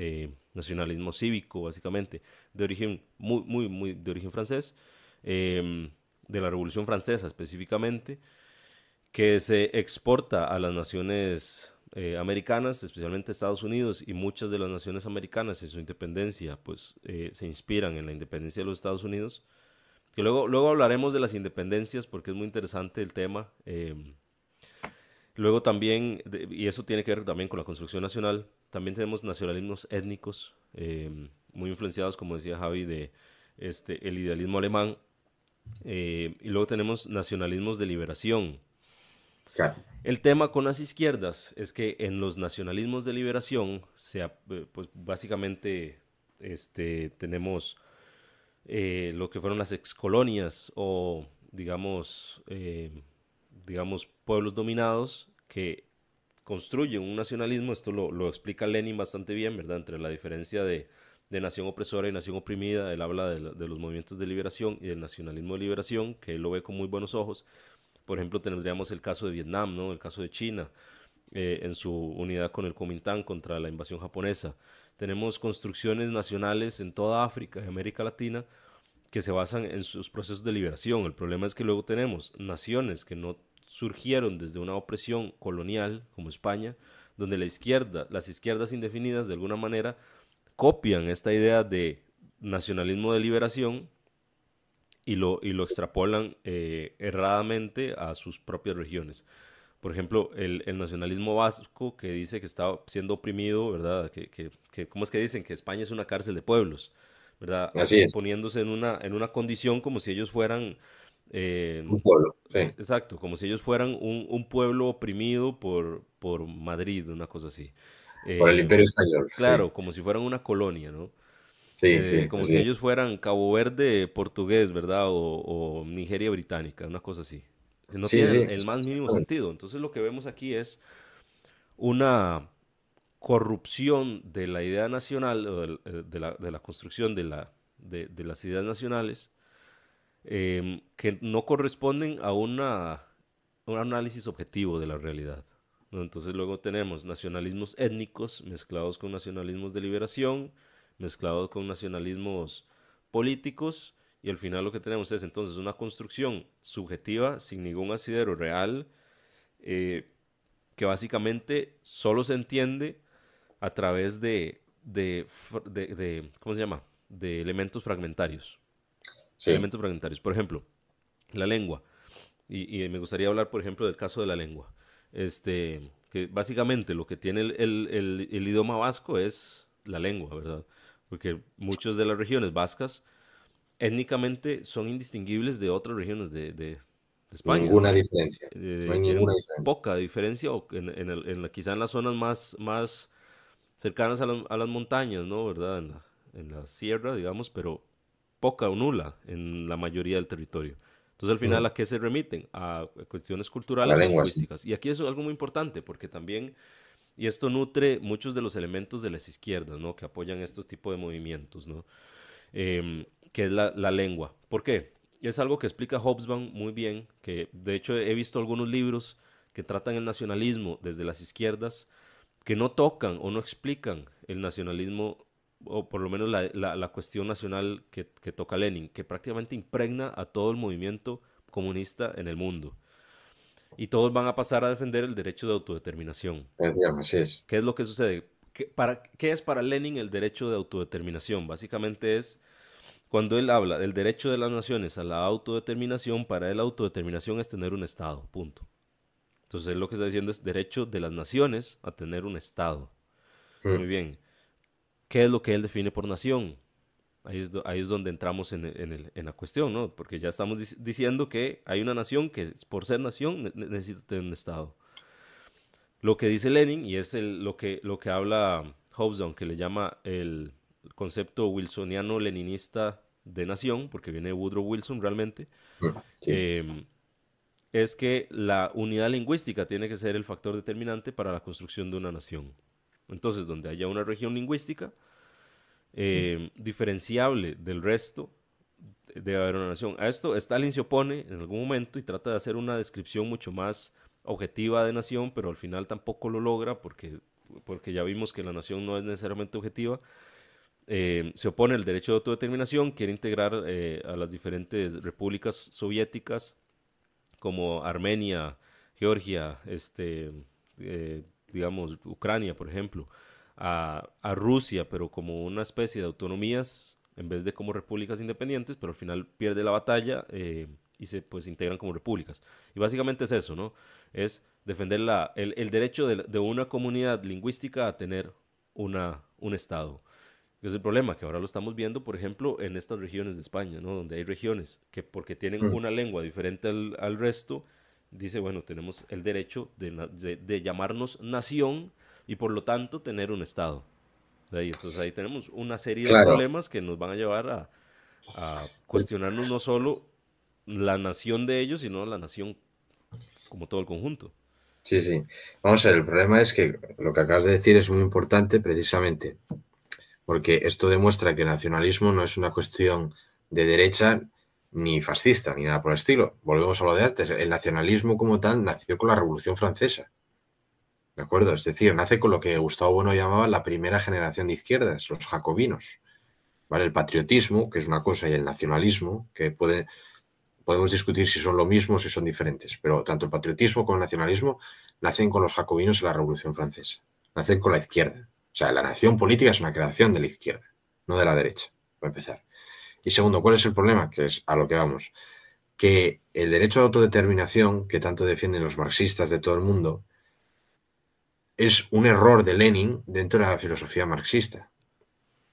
nacionalismo cívico, básicamente, de origen muy de origen francés, de la Revolución Francesa específicamente, que se exporta a las naciones americanas, especialmente Estados Unidos, y muchas de las naciones americanas en su independencia, pues se inspiran en la independencia de los Estados Unidos, que luego hablaremos de las independencias porque es muy interesante el tema. Luego también, y eso tiene que ver también con la construcción nacional, también tenemos nacionalismos étnicos, muy influenciados, como decía Javi, de el idealismo alemán. Y luego tenemos nacionalismos de liberación. Claro. El tema con las izquierdas es que en los nacionalismos de liberación, pues básicamente tenemos lo que fueron las excolonias o digamos pueblos dominados que construyen un nacionalismo. Esto lo explica Lenin bastante bien, ¿verdad? Entre la diferencia de nación opresora y nación oprimida. Él habla de los movimientos de liberación y del nacionalismo de liberación, que él lo ve con muy buenos ojos. Por ejemplo, tendríamos el caso de Vietnam, ¿no? El caso de China, en su unidad con el Kuomintang contra la invasión japonesa. Tenemos construcciones nacionales en toda África y América Latina que se basan en sus procesos de liberación. El problema es que luego tenemos naciones que no surgieron desde una opresión colonial como España, donde las izquierdas indefinidas de alguna manera copian esta idea de nacionalismo de liberación y lo extrapolan erradamente a sus propias regiones. Por ejemplo, el nacionalismo vasco que dice que está siendo oprimido, ¿verdad? ¿Cómo es que dicen? Que España es una cárcel de pueblos, ¿verdad? Así es. Poniéndose en una condición como si ellos fueran, Un pueblo. Sí. exacto, como si ellos fueran un pueblo oprimido por Madrid, una cosa así. Por el Eh, Imperio Español. Sí. claro, como si fueran una colonia, ¿no? Sí, sí. Como Así si es. ellos fueran Cabo Verde portugués, ¿verdad? O Nigeria británica, una cosa así. Que no Sí, tiene sí. el más mínimo Exactamente. sentido. Entonces lo que vemos aquí es una corrupción de la idea nacional, o de la construcción de las ideas nacionales, que no corresponden a un análisis objetivo de la realidad, ¿no? Entonces luego tenemos nacionalismos étnicos mezclados con nacionalismos de liberación, mezclados con nacionalismos políticos, y al final lo que tenemos es entonces una construcción subjetiva sin ningún asidero real, eh, que básicamente solo se entiende a través ¿cómo se llama? De elementos fragmentarios. Sí. Elementos fragmentarios. Por ejemplo, la lengua. Y me gustaría hablar, por ejemplo, del caso de la lengua. Que básicamente lo que tiene el idioma vasco es la lengua, ¿verdad? Porque muchas de las regiones vascas étnicamente son indistinguibles de otras regiones de España, Ninguna ¿no? diferencia. No hay ninguna Tienen diferencia. poca diferencia, o quizá en las zonas más cercanas a las montañas, ¿no? ¿Verdad? En la sierra, digamos, pero poca o nula en la mayoría del territorio. Entonces, al final, Ujú. ¿a qué se remiten? A cuestiones A la culturales o lengua, sí. lingüísticas. Y aquí es algo muy importante, porque también, y esto nutre muchos de los elementos de las izquierdas, ¿no? Que apoyan estos tipos de movimientos, ¿no? Que es la lengua. ¿Por qué? Es algo que explica Hobsbawm muy bien, que de hecho he visto algunos libros que tratan el nacionalismo desde las izquierdas, que no tocan o no explican el nacionalismo, o por lo menos la cuestión nacional que toca Lenin, que prácticamente impregna a todo el movimiento comunista en el mundo. Y todos van a pasar a defender el derecho de autodeterminación. Así es. ¿Qué es lo que sucede? ¿Qué es para Lenin el derecho de autodeterminación? Básicamente es cuando él habla del derecho de las naciones a la autodeterminación, para él la autodeterminación es tener un Estado, punto. Entonces él lo que está diciendo es derecho de las naciones a tener un Estado. Muy Mm, bien. ¿Qué es lo que él define por nación? Ahí es donde entramos en la cuestión, ¿no? Porque ya estamos diciendo que hay una nación que por ser nación necesita tener un Estado. Lo que dice Lenin, y es lo que habla Hobsbawm, que le llama el concepto wilsoniano-leninista de nación, porque viene de Woodrow Wilson realmente, sí, eh, es que la unidad lingüística tiene que ser el factor determinante para la construcción de una nación. Entonces, donde haya una región lingüística diferenciable del resto, debe haber una nación. A esto Stalin se opone en algún momento y trata de hacer una descripción mucho más objetiva de nación, pero al final tampoco lo logra porque ya vimos que la nación no es necesariamente objetiva. Se opone al derecho de autodeterminación, quiere integrar a las diferentes repúblicas soviéticas como Armenia, Georgia, digamos, Ucrania, por ejemplo, a Rusia, pero como una especie de autonomías en vez de como repúblicas independientes, pero al final pierde la batalla y se pues integran como repúblicas. Y básicamente es eso, ¿no? Es defender el derecho de una comunidad lingüística a tener un Estado. Es el problema, que ahora lo estamos viendo, por ejemplo, en estas regiones de España, ¿no? Donde hay regiones que porque tienen mm, una lengua diferente al resto, dice, bueno, tenemos el derecho de llamarnos nación y por lo tanto tener un Estado. De ahí, entonces ahí tenemos una serie de claro. problemas que nos van a llevar a cuestionarnos no solo la nación de ellos, sino la nación como todo el conjunto. Sí, sí. Vamos a ver, el problema es que lo que acabas de decir es muy importante precisamente porque esto demuestra que el nacionalismo no es una cuestión de derecha ni fascista, ni nada por el estilo. Volvemos a lo de antes. El nacionalismo como tal nació con la Revolución Francesa. ¿De acuerdo? Es decir, nace con lo que Gustavo Bueno llamaba la primera generación de izquierdas, los jacobinos. ¿Vale? El patriotismo, que es una cosa, y el nacionalismo, que podemos discutir si son lo mismo o si son diferentes, pero tanto el patriotismo como el nacionalismo nacen con los jacobinos en la Revolución Francesa. Nacen con la izquierda. O sea, la nación política es una creación de la izquierda, no de la derecha, para empezar. Y segundo, ¿cuál es el problema? Que es a lo que vamos. Que el derecho a autodeterminación, que tanto defienden los marxistas de todo el mundo, es un error de Lenin dentro de la filosofía marxista.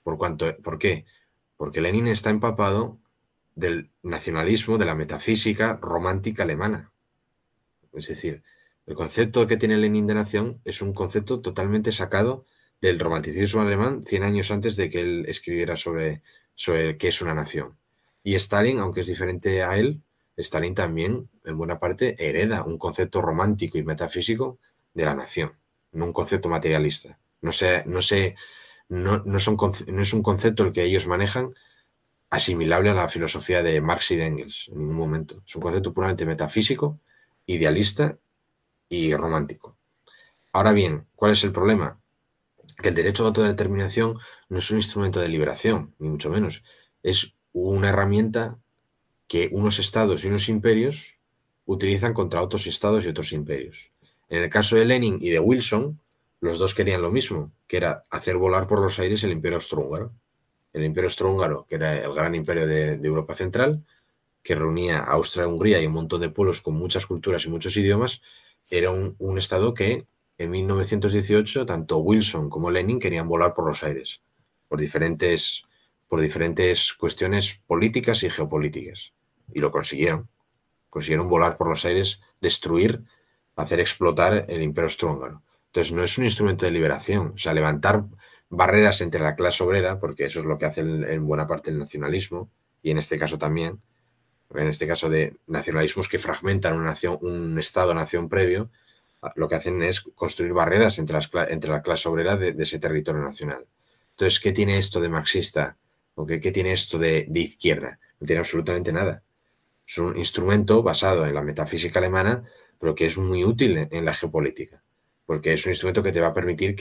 ¿Por qué? Porque Lenin está empapado del nacionalismo, de la metafísica romántica alemana. Es decir, el concepto que tiene Lenin de nación es un concepto totalmente sacado del romanticismo alemán 100 años antes de que él escribiera sobre qué es una nación. Y Stalin, aunque es diferente a él, Stalin también, en buena parte, hereda un concepto romántico y metafísico de la nación, no un concepto materialista. No es un concepto el que ellos manejan asimilable a la filosofía de Marx y de Engels, en ningún momento. Es un concepto puramente metafísico, idealista y romántico. Ahora bien, ¿cuál es el problema? Que el derecho a autodeterminación no es un instrumento de liberación, ni mucho menos. Es una herramienta que unos estados y unos imperios utilizan contra otros estados y otros imperios. En el caso de Lenin y de Wilson, los dos querían lo mismo, que era hacer volar por los aires el imperio austrohúngaro. El imperio austrohúngaro, que era el gran imperio de Europa Central, que reunía a Austria-Hungría y un montón de pueblos con muchas culturas y muchos idiomas, era un estado que en 1918 tanto Wilson como Lenin querían volar por los aires, por diferentes cuestiones políticas y geopolíticas. Y lo consiguieron. Consiguieron volar por los aires, destruir, hacer explotar el imperio austrohúngaro. Entonces no es un instrumento de liberación, o sea, levantar barreras entre la clase obrera, porque eso es lo que hace en buena parte el nacionalismo, y en este caso también, en este caso de nacionalismos que fragmentan una nación, un Estado-nación previo, lo que hacen es construir barreras entre la clase obrera de ese territorio nacional. Entonces, ¿qué tiene esto de marxista? ¿O qué tiene esto de izquierda? No tiene absolutamente nada. Es un instrumento basado en la metafísica alemana, pero que es muy útil en la geopolítica. porque es un instrumento que te va a permitir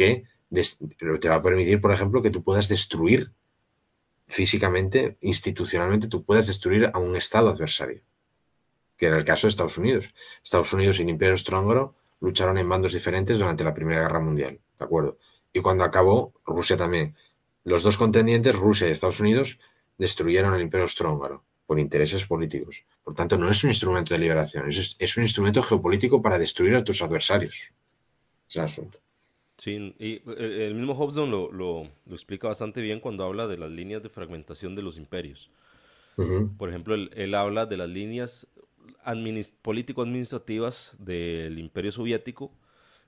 por ejemplo, que tú puedas destruir físicamente, institucionalmente, tú puedas destruir a un Estado adversario, que era el caso de Estados Unidos. Estados Unidos y el Imperio Austrohúngaro lucharon en bandos diferentes durante la Primera Guerra Mundial, ¿de acuerdo? Y cuando acabó, Rusia también. Los dos contendientes, Rusia y Estados Unidos, destruyeron el Imperio Austrohúngaro por intereses políticos. Por tanto, no es un instrumento de liberación, es un instrumento geopolítico para destruir a tus adversarios. Es el asunto. Sí, y el mismo Hobson lo explica bastante bien cuando habla de las líneas de fragmentación de los imperios. Por ejemplo, él habla de las líneas político-administrativas del Imperio Soviético,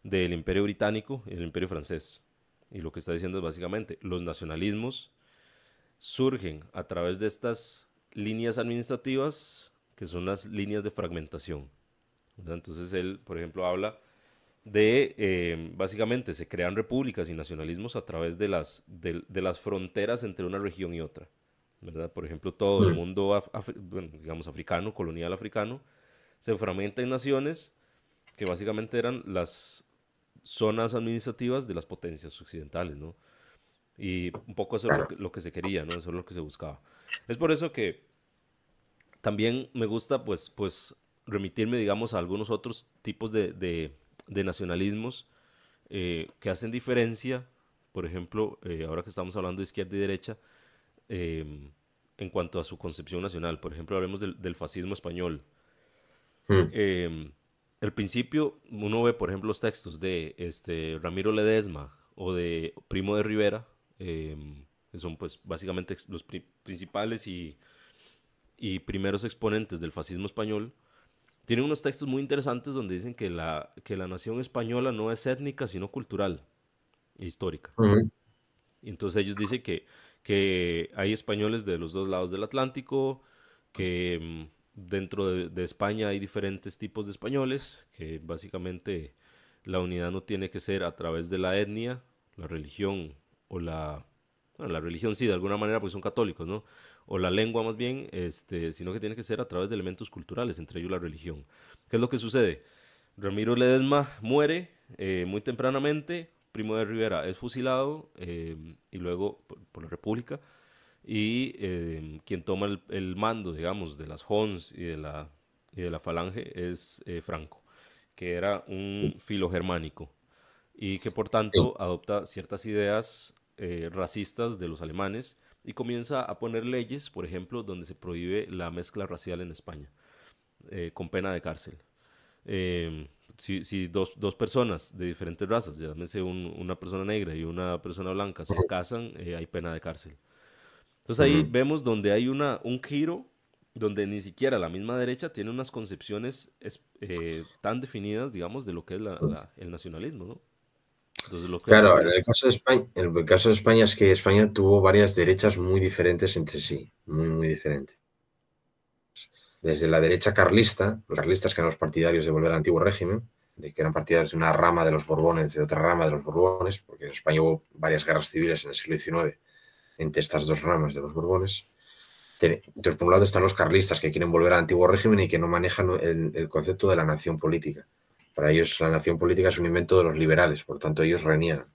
del Imperio Británico y del Imperio Francés. Y lo que está diciendo es básicamente, los nacionalismos surgen a través de estas líneas administrativas, que son las líneas de fragmentación, ¿verdad? Entonces él, por ejemplo, habla de, básicamente, se crean repúblicas y nacionalismos a través de las fronteras entre una región y otra, ¿verdad? Por ejemplo, todo el mundo, bueno, digamos, africano, colonial africano, se fragmenta en naciones que básicamente eran las zonas administrativas de las potencias occidentales, ¿no? Y un poco eso es Claro. lo que se quería, ¿no? Eso es lo que se buscaba. Es por eso que también me gusta, pues remitirme, digamos, a algunos otros tipos de nacionalismos que hacen diferencia, por ejemplo, ahora que estamos hablando de izquierda y derecha, en cuanto a su concepción nacional. Por ejemplo, hablemos del fascismo español. Mm. Al principio uno ve, por ejemplo, los textos de Ramiro Ledesma o de Primo de Rivera, que son pues básicamente los principales y primeros exponentes del fascismo español. Tienen unos textos muy interesantes donde dicen que la nación española no es étnica, sino cultural e histórica. Mm. Y entonces ellos dicen que hay españoles de los dos lados del Atlántico, que dentro de España hay diferentes tipos de españoles, que básicamente la unidad no tiene que ser a través de la etnia, la religión o bueno, la religión sí, de alguna manera, porque son católicos, ¿no? O la lengua más bien, sino que tiene que ser a través de elementos culturales, entre ellos la religión. ¿Qué es lo que sucede? Ramiro Ledesma muere muy tempranamente, Primo de Rivera es fusilado y luego por la República y quien toma el mando, digamos, de las Hons y de la Falange es Franco, que era un filogermánico y que por Sí. tanto adopta ciertas ideas racistas de los alemanes y comienza a poner leyes, por ejemplo, donde se prohíbe la mezcla racial en España, con pena de cárcel. Eh, si dos personas de diferentes razas, llámese una persona negra y una persona blanca, se casan, hay pena de cárcel. Entonces ahí Mm. vemos donde hay un giro, donde ni siquiera la misma derecha tiene unas concepciones tan definidas, digamos, de lo que es el nacionalismo, ¿no? Entonces lo que Claro, en ocurre. el caso de España, en el caso de España es que España tuvo varias derechas muy diferentes entre sí, muy, muy diferentes. Desde la derecha carlista, los carlistas que eran los partidarios de volver al antiguo régimen, de que eran partidarios de una rama de los Borbones, de otra rama de los Borbones, porque en España hubo varias guerras civiles en el siglo XIX entre estas dos ramas de los Borbones. Entonces, por un lado están los carlistas que quieren volver al antiguo régimen y que no manejan el concepto de la nación política. Para ellos la nación política es un invento de los liberales, por tanto ellos reniegan.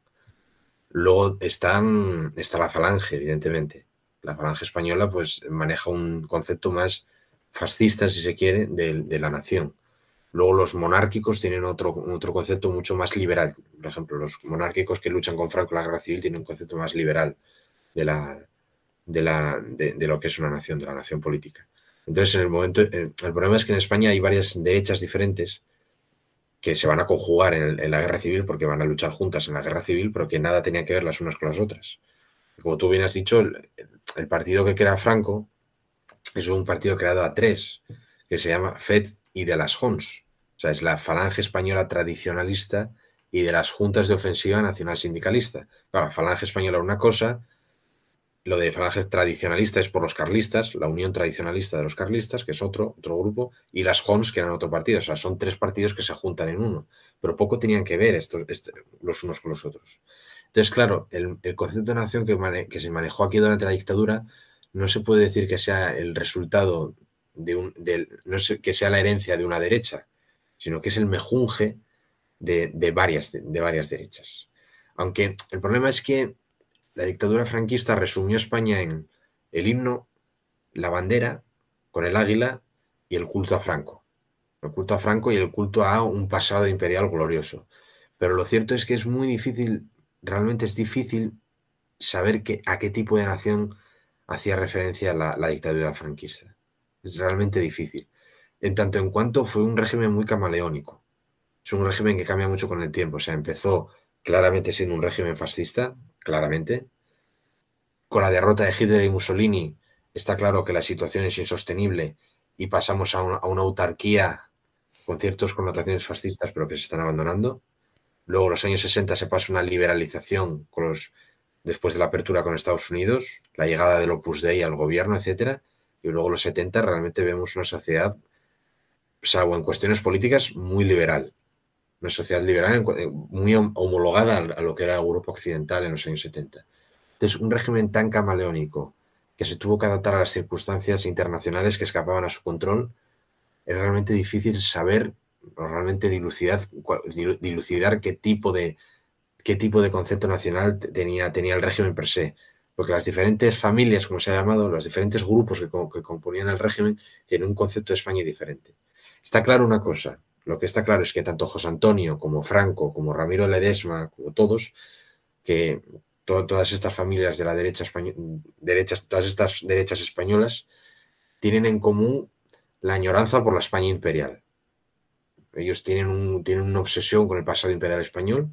Luego está la falange, evidentemente. La falange española pues maneja un concepto más fascista, si se quiere, de la nación. Luego los monárquicos tienen otro concepto mucho más liberal. Por ejemplo, los monárquicos que luchan con Franco en la guerra civil tienen un concepto más liberal de lo que es una nación, de la nación política. Entonces, el problema es que en España hay varias derechas diferentes que se van a conjugar en la guerra civil porque van a luchar juntas en la guerra civil, pero que nada tenían que ver las unas con las otras. Como tú bien has dicho, el partido que crea Franco es un partido creado a tres, que se llama FED y de las Jons. O sea, es la Falange Española Tradicionalista y de las Juntas de Ofensiva Nacional Sindicalista. Claro, la Falange Española una cosa, lo de Falange Tradicionalista es por los carlistas, la Unión Tradicionalista de los Carlistas, que es otro grupo, y las Jons, que eran otro partido. O sea, son tres partidos que se juntan en uno. Pero poco tenían que ver los unos con los otros. Entonces, claro, el concepto de nación que se manejó aquí durante la dictadura no se puede decir que sea el resultado no sé, que sea la herencia de una derecha, sino que es el mejunje de varias derechas. Aunque el problema es que la dictadura franquista resumió España en el himno, la bandera, con el águila y el culto a Franco. El culto a Franco y el culto a un pasado imperial glorioso. Pero lo cierto es que es muy difícil, realmente es difícil saber a qué tipo de nación hacía referencia la dictadura franquista. Es realmente difícil. En tanto en cuanto fue un régimen muy camaleónico. Es un régimen que cambia mucho con el tiempo. O sea, empezó claramente siendo un régimen fascista, claramente. Con la derrota de Hitler y Mussolini está claro que la situación es insostenible y pasamos a una autarquía con ciertas connotaciones fascistas, pero que se están abandonando. Luego, en los años 60 se pasa una liberalización después de la apertura con Estados Unidos, la llegada del Opus Dei al gobierno, etcétera. Y luego, en los 70 realmente vemos una sociedad, salvo en cuestiones políticas, muy liberal. Una sociedad liberal muy homologada a lo que era Europa occidental en los años 70. Entonces, un régimen tan camaleónico que se tuvo que adaptar a las circunstancias internacionales que escapaban a su control, es realmente difícil saber o realmente dilucidar qué tipo de concepto nacional tenía el régimen per se. Porque las diferentes familias, como se ha llamado, los diferentes grupos que componían el régimen, tienen un concepto de España diferente. Está claro una cosa, lo que está claro es que tanto José Antonio como Franco, como Ramiro Ledesma, como todos, que todas estas familias de la derecha todas estas derechas españolas, tienen en común la añoranza por la España imperial. Ellos tienen una obsesión con el pasado imperial español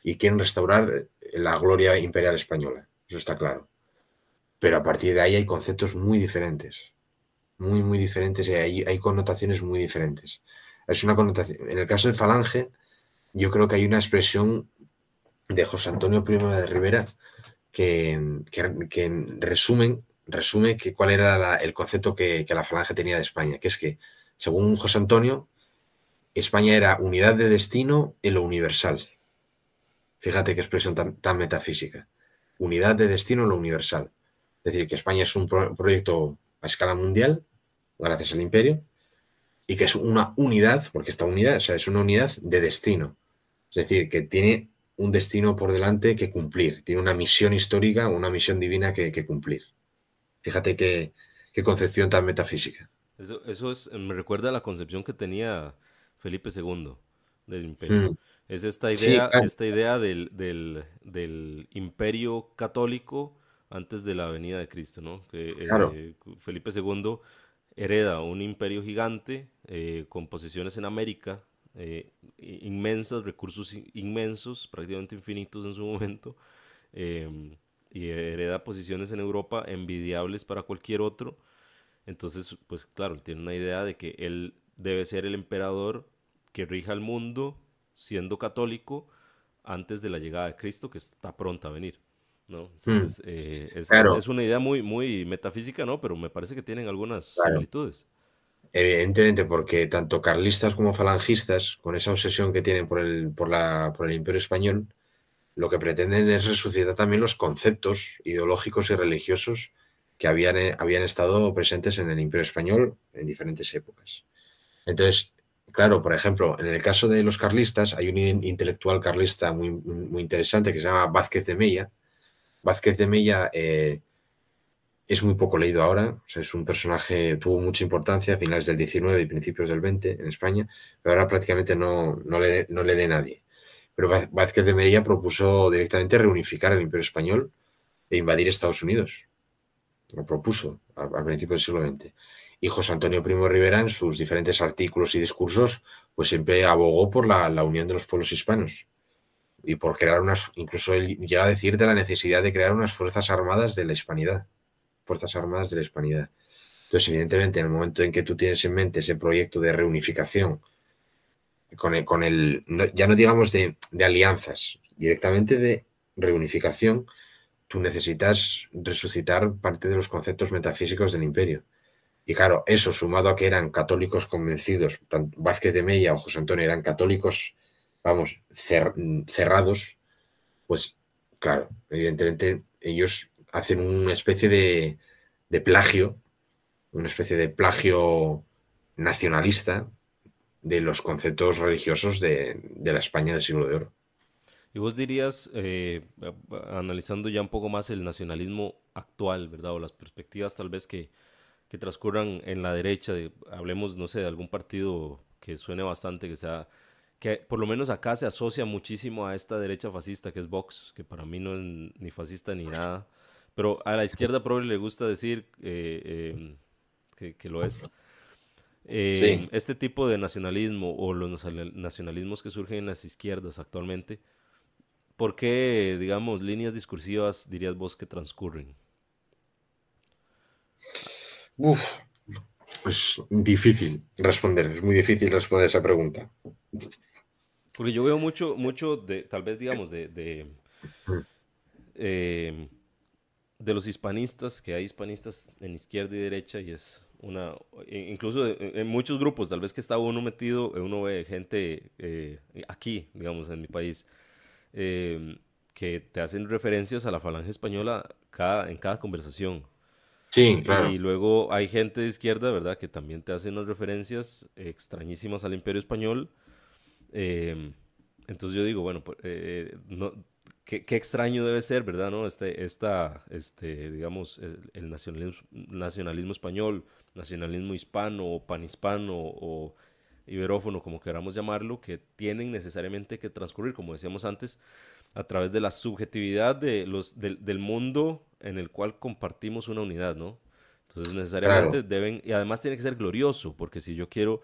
y quieren restaurar la gloria imperial española. Eso está claro. Pero a partir de ahí hay conceptos muy diferentes. Muy, muy diferentes y hay connotaciones muy diferentes. Es una connotación. En el caso de Falange, yo creo que hay una expresión de José Antonio Primo de Rivera que resume cuál era el concepto que la Falange tenía de España, que es que, según José Antonio, España era unidad de destino en lo universal. Fíjate qué expresión tan metafísica. Unidad de destino en lo universal. Es decir, que España es un proyecto a escala mundial, gracias al imperio, y que es una unidad, porque esta unidad, o sea, es una unidad de destino. Es decir, que tiene un destino por delante que cumplir, tiene una misión histórica, una misión divina que cumplir. Fíjate qué concepción tan metafísica. Me recuerda a la concepción que tenía Felipe II del imperio. Mm. Es Sí, claro. esta idea del imperio católico antes de la venida de Cristo, ¿no? Que Claro. Felipe II hereda un imperio gigante con posesiones en América, inmensas, recursos inmensos, prácticamente infinitos en su momento, y hereda posiciones en Europa envidiables para cualquier otro. Entonces, pues claro, él tiene una idea de que él debe ser el emperador que rija el mundo siendo católico antes de la llegada de Cristo, que está pronta a venir, ¿no? Mm. Entonces, Claro, es una idea muy, muy metafísica, ¿no? Pero me parece que tienen algunas claro. similitudes. Evidentemente, porque tanto carlistas como falangistas, con esa obsesión que tienen por el Imperio Español, lo que pretenden es resucitar también los conceptos ideológicos y religiosos que habían estado presentes en el Imperio Español en diferentes épocas. Entonces, claro, por ejemplo, en el caso de los carlistas, hay un intelectual carlista muy, muy interesante que se llama Vázquez de Mella. Vázquez de Mella es muy poco leído ahora, o sea, es un personaje, tuvo mucha importancia a finales del 19 y principios del 20 en España, pero ahora prácticamente no le lee nadie. Pero Vázquez de Mella propuso directamente reunificar el Imperio Español e invadir Estados Unidos. Lo propuso a principios del siglo XX. Y José Antonio Primo de Rivera, en sus diferentes artículos y discursos, pues siempre abogó por la unión de los pueblos hispanos y por crear incluso él llega a decir de la necesidad de crear unas fuerzas armadas de la hispanidad. Fuerzas armadas de la hispanidad. Entonces, evidentemente, en el momento en que tú tienes en mente ese proyecto de reunificación, ya no digamos de alianzas, directamente de reunificación, tú necesitas resucitar parte de los conceptos metafísicos del imperio. Y claro, eso sumado a que eran católicos convencidos, tanto Vázquez de Mella o José Antonio eran católicos, vamos, cerrados, pues claro, evidentemente ellos hacen una especie de plagio, una especie de plagio nacionalista de los conceptos religiosos de la España del siglo de oro. Y vos dirías, analizando ya un poco más el nacionalismo actual, ¿verdad? O las perspectivas tal vez que transcurran en la derecha, hablemos, no sé, de algún partido que suene bastante, que por lo menos acá se asocia muchísimo a esta derecha fascista que es Vox, que para mí no es ni fascista ni nada, pero a la izquierda probablemente le gusta decir que lo es. Sí. Este tipo de nacionalismo o los nacionalismos que surgen en las izquierdas actualmente, ¿por qué, digamos, líneas discursivas dirías vos que transcurren? Uf, es difícil responder, es muy difícil responder esa pregunta. Porque yo veo mucho de, tal vez, digamos, eh, de los hispanistas, que hay hispanistas en izquierda y derecha, y es incluso en muchos grupos, tal vez que está uno metido, uno ve gente aquí, digamos, en mi país, eh, que te hacen referencias a la falange española en cada conversación. Sí, Y claro, luego hay gente de izquierda, ¿verdad?, que también te hace unas referencias extrañísimas al Imperio Español. Eh, entonces yo digo, bueno, no, qué extraño debe ser, ¿verdad? ¿No? Digamos, el nacionalismo español, nacionalismo hispano o panhispano o iberófono, como queramos llamarlo, que tienen necesariamente que transcurrir, como decíamos antes, a través de la subjetividad del mundo en el cual compartimos una unidad, ¿no? Entonces necesariamente claro, deben, y además tiene que ser glorioso, porque si yo quiero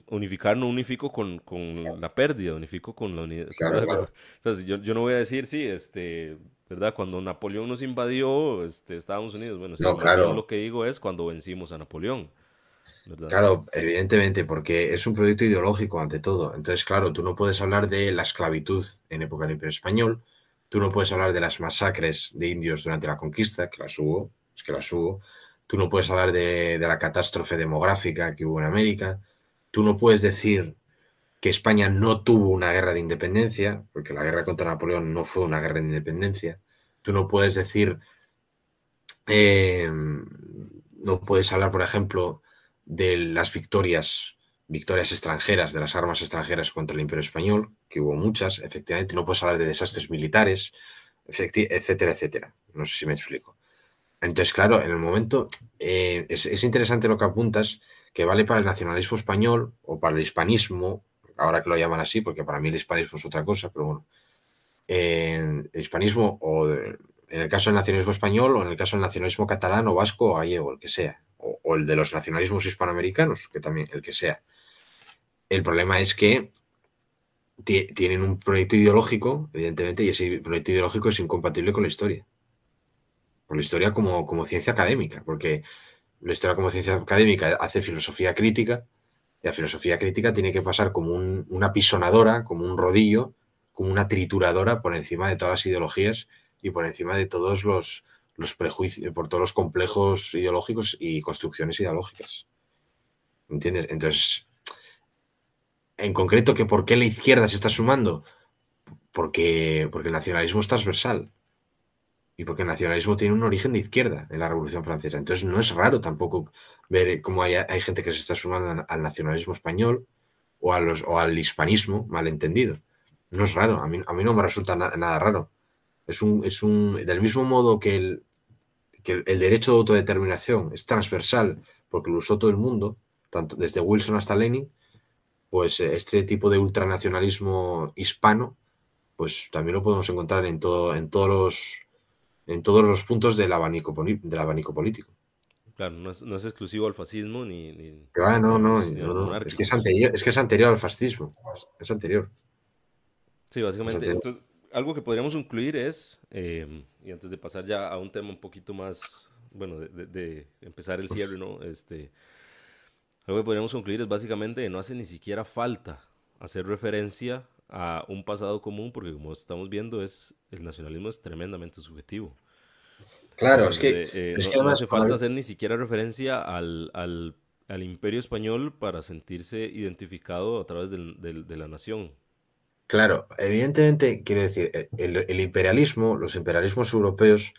unificar, no unifico con la pérdida, unifico con la unidad, claro, ¿verdad? claro. O sea, si yo no voy a decir, sí, ¿verdad? Cuando Napoleón nos invadió, Estados Unidos, bueno, sí, No, más bien claro, lo que digo es cuando vencimos a Napoleón, ¿verdad? claro, evidentemente, porque es un proyecto ideológico ante todo. Entonces, claro, tú no puedes hablar de la esclavitud en época del Imperio Español, tú no puedes hablar de las masacres de indios durante la conquista, que las hubo, es que las hubo, tú no puedes hablar de la catástrofe demográfica que hubo en América, tú no puedes decir que España no tuvo una guerra de independencia, porque la guerra contra Napoleón no fue una guerra de independencia, tú no puedes decir no puedes hablar, por ejemplo, de las victorias extranjeras, de las armas extranjeras contra el Imperio Español, que hubo muchas, efectivamente. No puedes hablar de desastres militares, etcétera, etcétera. No sé si me explico. Entonces, claro, en el momento es interesante lo que apuntas, que vale para el nacionalismo español o para el hispanismo, ahora que lo llaman así, porque para mí el hispanismo es otra cosa, pero bueno, el hispanismo en el caso del nacionalismo español o en el caso del nacionalismo catalán o vasco o gallego, el que sea, o el de los nacionalismos hispanoamericanos, que también, el que sea. El problema es que tienen un proyecto ideológico, evidentemente, y ese proyecto ideológico es incompatible con la historia como ciencia académica, porque la historia como ciencia académica hace filosofía crítica, y la filosofía crítica tiene que pasar como una pisonadora, como un rodillo, como una trituradora por encima de todas las ideologías y por encima de todos los prejuicios, por todos los complejos ideológicos y construcciones ideológicas. ¿Entiendes? Entonces, en concreto, que ¿por qué la izquierda se está sumando? Porque el nacionalismo es transversal y porque el nacionalismo tiene un origen de izquierda en la Revolución Francesa. Entonces no es raro tampoco ver cómo hay gente que se está sumando al nacionalismo español o al hispanismo malentendido. No es raro, a mí no me resulta nada raro. Del mismo modo que el derecho de autodeterminación es transversal porque lo usó todo el mundo, tanto desde Wilson hasta Lenin, pues este tipo de ultranacionalismo hispano, pues también lo podemos encontrar en todos los puntos del abanico político. Claro, no es exclusivo al fascismo No, no, ni a no, los no. monárquicos. Es que es anterior al fascismo. Es anterior. Sí, Es básicamente, anterior. entonces, algo que podríamos incluir es, y antes de pasar ya a un tema un poquito más, bueno, de empezar el cierre, ¿no? Algo que podríamos concluir es básicamente que no hace ni siquiera falta hacer referencia a un pasado común, porque como estamos viendo, el nacionalismo es tremendamente subjetivo. Claro, es Entonces, que, es que no además, hace falta hacer ni siquiera referencia al Imperio Español para sentirse identificado a través de la nación. claro, evidentemente, quiero decir, el imperialismo, los imperialismos europeos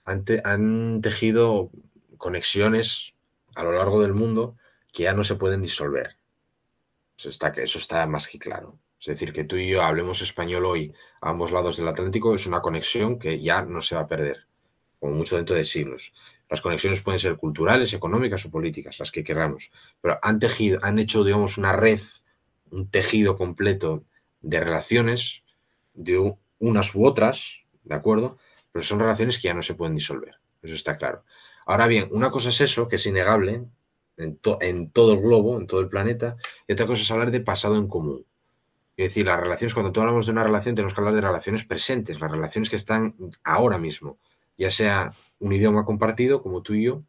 han tejido conexiones a lo largo del mundo que ya no se pueden disolver. Eso está más que claro. Es decir, que tú y yo hablemos español hoy a ambos lados del Atlántico es una conexión que ya no se va a perder, como mucho dentro de siglos. Las conexiones pueden ser culturales, económicas o políticas, las que queramos, pero han hecho, digamos, una red, un tejido completo de relaciones, de unas u otras, ¿de acuerdo? Pero son relaciones que ya no se pueden disolver, eso está claro. Ahora bien, una cosa es eso, que es innegable en todo el globo, en todo el planeta, y otra cosa es hablar de pasado en común. Es decir, las relaciones, cuando tú hablamos de una relación, tenemos que hablar de relaciones presentes, las relaciones que están ahora mismo, ya sea un idioma compartido, como tú y yo,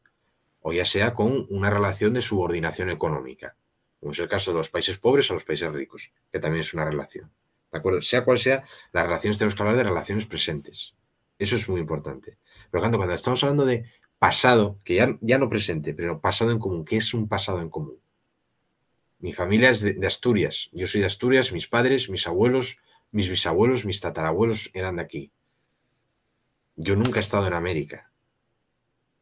o ya sea con una relación de subordinación económica, como es el caso de los países pobres a los países ricos, que también es una relación. ¿De acuerdo? Sea cual sea, las relaciones tenemos que hablar de relaciones presentes. Eso es muy importante. Pero cuando estamos hablando de pasado, que ya no presente, pero pasado en común, ¿qué es un pasado en común? Mi familia es de Asturias. Yo soy de Asturias, mis padres, mis abuelos, mis bisabuelos, mis tatarabuelos eran de aquí. Yo nunca he estado en América.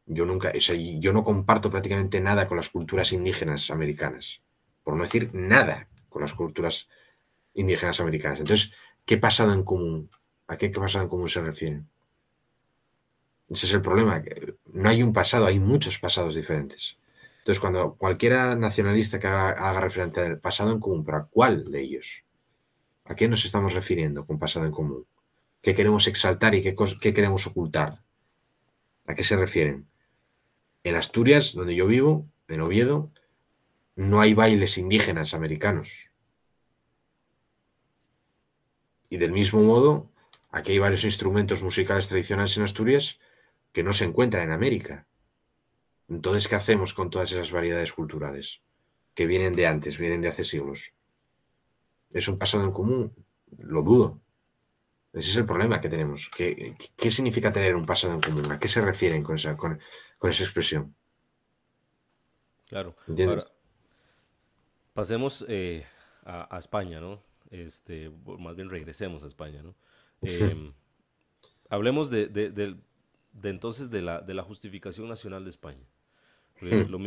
Yo no comparto prácticamente nada con las culturas indígenas americanas. Por no decir nada con las culturas indígenas americanas. Entonces, ¿qué pasado en común? ¿A qué pasado en común se refiere? Ese es el problema. No hay un pasado, hay muchos pasados diferentes. Entonces, cuando cualquiera nacionalista que haga referencia al pasado en común, ¿pero a cuál de ellos? ¿A qué nos estamos refiriendo con pasado en común? ¿Qué queremos exaltar y qué queremos ocultar? ¿A qué se refieren? En Asturias, donde yo vivo, en Oviedo, no hay bailes indígenas americanos. Y del mismo modo, aquí hay varios instrumentos musicales tradicionales en Asturias que no se encuentran en América. Entonces, ¿qué hacemos con todas esas variedades culturales que vienen de antes, vienen de hace siglos? ¿Es un pasado en común? Lo dudo. Ese es el problema que tenemos. ¿Qué significa tener un pasado en común? ¿A qué se refieren con esa expresión? Claro. ¿Entiendes? Ahora, pasemos a España, ¿no? Más bien regresemos a España, ¿no? Em, Hablemos de entonces de la justificación nacional de España. Porque lo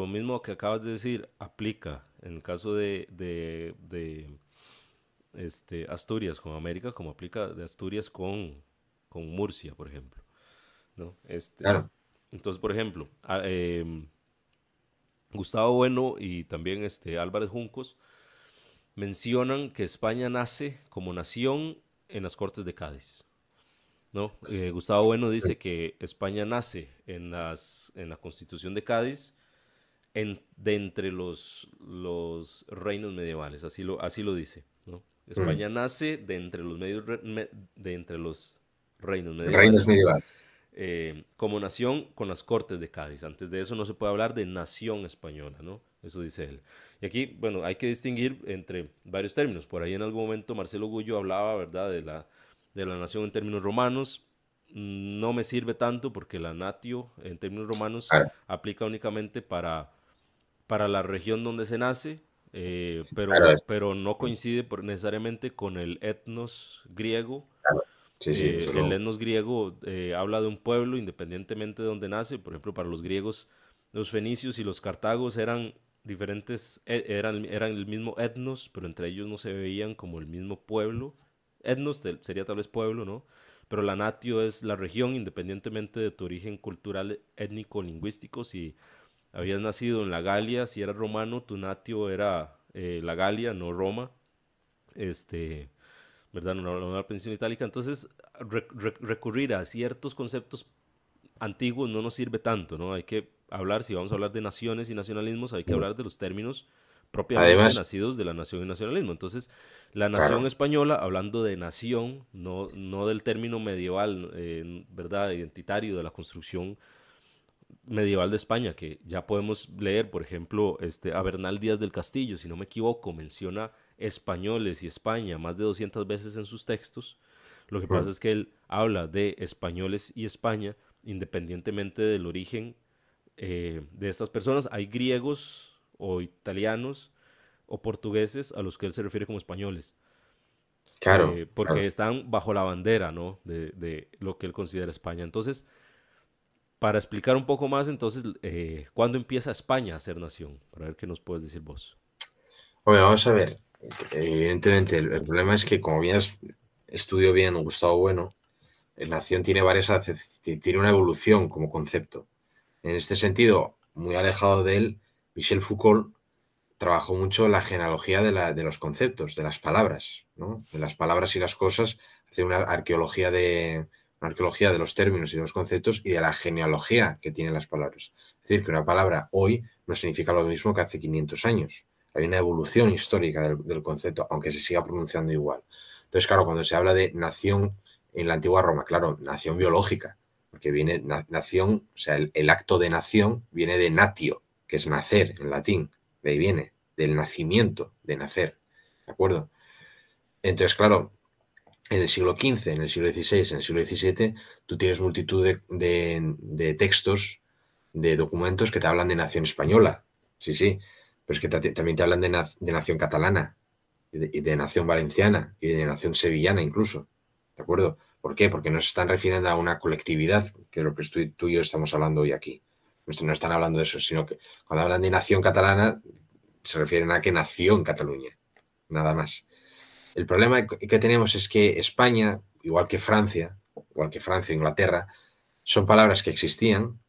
mismo que acabas de decir aplica en el caso de Asturias con América, como aplica de Asturias con Murcia, por ejemplo, ¿no? Claro, Entonces, por ejemplo, Gustavo Bueno y también Álvarez Juncos mencionan que España nace como nación en las Cortes de Cádiz, ¿no? Gustavo Bueno dice que España nace en la Constitución de Cádiz de entre los reinos medievales, así lo dice, ¿no? España nace de entre de entre los reinos reinos medievales medievales. como nación con las Cortes de Cádiz. Antes de eso no se puede hablar de nación española, ¿no? Eso dice él. Y aquí, bueno, hay que distinguir entre varios términos. Por ahí en algún momento Marcelo Gullo hablaba, ¿verdad?, de la nación en términos romanos. No me sirve tanto porque la natio en términos romanos Claro, aplica únicamente para la región donde se nace, claro, pero no coincide necesariamente con el etnos griego. claro. Sí, sí, desde El luego. etnos griego habla de un pueblo independientemente de donde nace. Por ejemplo, para los griegos, los fenicios y los cartagos eran diferentes, eran el mismo etnos, pero entre ellos no se veían como el mismo pueblo. Etnos sería tal vez pueblo, ¿no? Pero la natio es la región, independientemente de tu origen cultural, étnico, lingüístico. Si habías nacido en la Galia, si eras romano, tu natio era la Galia, no Roma. Este, ¿Verdad? Una pensión itálica. Entonces, recurrir a ciertos conceptos antiguos no nos sirve tanto, ¿no? Hay que hablar, si vamos a hablar de naciones y nacionalismos, hay que hablar de los términos propiamente Además, nacidos de la nación y nacionalismo. Entonces, la claro, nación española, hablando de nación, no del término medieval, ¿verdad? Identitario de la construcción medieval de España, que ya podemos leer, por ejemplo, a Bernal Díaz del Castillo, si no me equivoco, menciona españoles y España más de 200 veces en sus textos. Lo que pasa es que él habla de españoles y España independientemente del origen de estas personas. Hay griegos o italianos o portugueses a los que él se refiere como españoles, claro, porque claro. están bajo la bandera, ¿no?, de lo que él considera España. Entonces, para explicar un poco más, entonces, ¿cuándo empieza España a ser nación? Para ver qué nos puedes decir vos. Bueno, vamos a ver. Evidentemente, el problema es que, como bien estudió bien Gustavo Bueno, nación tiene tiene una evolución como concepto. En este sentido, muy alejado de él, Michel Foucault trabajó mucho la genealogía de los conceptos, de las palabras, ¿no? De las palabras y las cosas, hace una arqueología de los términos y de los conceptos y de la genealogía que tienen las palabras. Es decir, que una palabra hoy no significa lo mismo que hace 500 años. Hay una evolución histórica del concepto, aunque se siga pronunciando igual. Entonces, claro, cuando se habla de nación en la antigua Roma, claro, nación biológica, porque viene nación, o sea, el acto de nación viene de natio, que es nacer en latín, de ahí viene, del nacimiento, de nacer, ¿de acuerdo? Entonces, claro, en el siglo XV, en el siglo XVI, en el siglo XVII, tú tienes multitud de textos, de documentos que te hablan de nación española, sí, sí, pero es que también te hablan de nación catalana, y de nación valenciana, y de nación sevillana incluso, ¿de acuerdo? ¿Por qué? Porque no se están refiriendo a una colectividad, que es lo que tú y yo estamos hablando hoy aquí. No están hablando de eso, sino que cuando hablan de nación catalana, se refieren a que nació en Cataluña, nada más. El problema que tenemos es que España, igual que Francia e Inglaterra, son palabras que existían,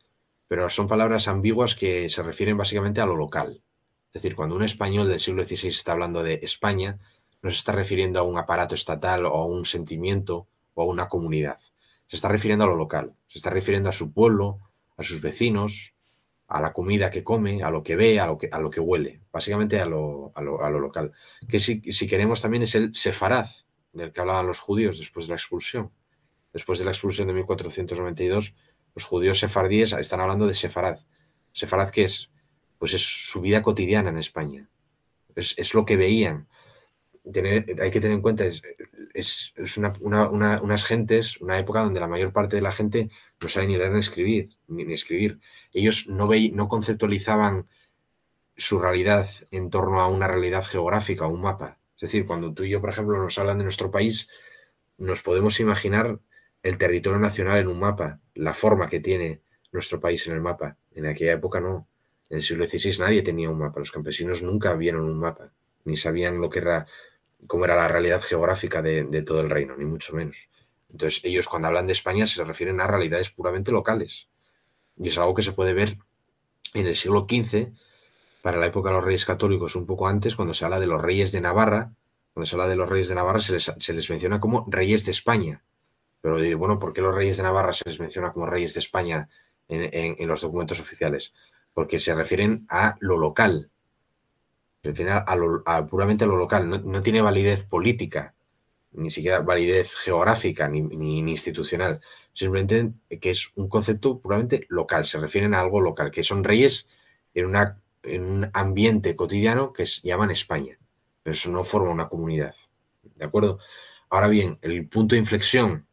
pero son palabras ambiguas que se refieren básicamente a lo local. Es decir, cuando un español del siglo XVI está hablando de España, no se está refiriendo a un aparato estatal o a un sentimiento o a una comunidad. Se está refiriendo a lo local, se está refiriendo a su pueblo, a sus vecinos, a la comida que come, a lo que ve, a lo que huele, básicamente a lo local. Que si queremos también es el sefarad, del que hablaban los judíos después de la expulsión. Después de la expulsión de 1492, los judíos sefardíes están hablando de sefarad. ¿Sefarad qué es? Pues es su vida cotidiana en España. Es lo que veían. Hay que tener en cuenta, es unas gentes, una época donde la mayor parte de la gente no sabe ni leer ni escribir. Ni escribir. Ellos no conceptualizaban su realidad en torno a una realidad geográfica o un mapa. Es decir, cuando tú y yo, por ejemplo, nos hablan de nuestro país, nos podemos imaginar el territorio nacional en un mapa, la forma que tiene nuestro país en el mapa. En aquella época no. En el siglo XVI nadie tenía un mapa. Los campesinos nunca vieron un mapa, ni sabían cómo era la realidad geográfica de todo el reino, ni mucho menos. Entonces, ellos cuando hablan de España se refieren a realidades puramente locales. Y es algo que se puede ver en el siglo XV, para la época de los reyes católicos, un poco antes, cuando se habla de los reyes de Navarra. Cuando se habla de los reyes de Navarra se les menciona como reyes de España. Pero bueno, ¿por qué los reyes de Navarra se les menciona como reyes de España en los documentos oficiales? Porque se refieren a lo local, se refieren puramente a lo local. No tiene validez política, ni siquiera validez geográfica ni institucional. Simplemente que es un concepto puramente local, se refieren a algo local, que son reyes en un ambiente cotidiano que se llaman España, pero eso no forma una comunidad, ¿de acuerdo? Ahora bien, el punto de inflexión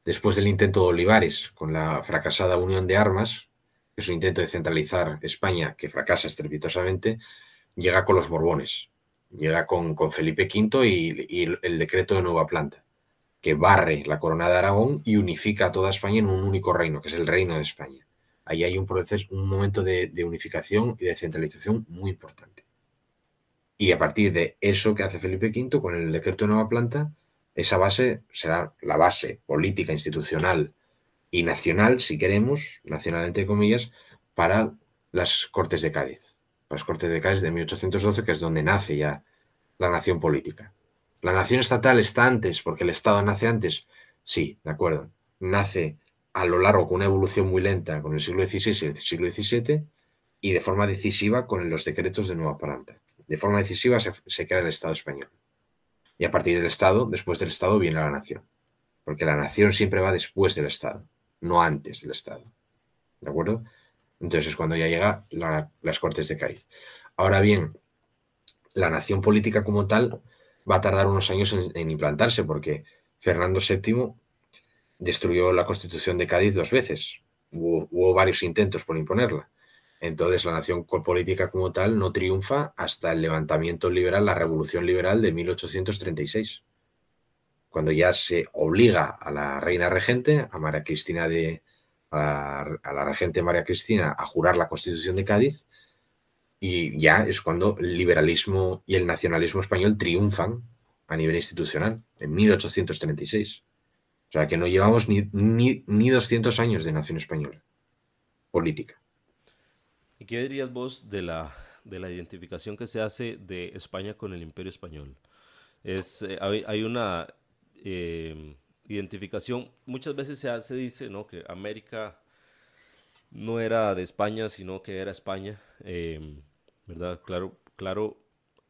después del intento de Olivares con la fracasada Unión de Armas, que es un intento de centralizar España que fracasa estrepitosamente, llega con los Borbones, llega con Felipe V y el decreto de Nueva Planta, que barre la corona de Aragón y unifica a toda España en un único reino, que es el Reino de España. Ahí hay un proceso, un momento de unificación y de centralización muy importante. Y a partir de eso que hace Felipe V con el decreto de Nueva Planta, esa base será la base política, institucional y nacional, si queremos, nacional entre comillas, para las Cortes de Cádiz. Para las Cortes de Cádiz de 1812, que es donde nace ya la nación política. ¿La nación estatal está antes porque el Estado nace antes? Sí, de acuerdo. Nace a lo largo con una evolución muy lenta con el siglo XVI y el siglo XVII y de forma decisiva con los decretos de Nueva Planta. De forma decisiva se crea el Estado español. Y a partir del Estado, después del Estado, viene la nación. Porque la nación siempre va después del Estado, no antes del Estado. ¿De acuerdo? Entonces es cuando ya llega las Cortes de Cádiz. Ahora bien, la nación política como tal va a tardar unos años en implantarse, porque Fernando VII destruyó la Constitución de Cádiz 2 veces. Hubo varios intentos por imponerla. Entonces la nación política como tal no triunfa hasta el levantamiento liberal, la Revolución Liberal de 1836, cuando ya se obliga a la reina regente, a María Cristina a la regente María Cristina, a jurar la Constitución de Cádiz, Y ya es cuando el liberalismo y el nacionalismo español triunfan a nivel institucional, en 1836. O sea, que no llevamos ni 200 años de nación española política. ¿Y qué dirías vos de la identificación que se hace de España con el Imperio Español? Hay una identificación, muchas veces se dice, ¿no?, que América no era de España, sino que era España, ¿verdad? Claro, claro,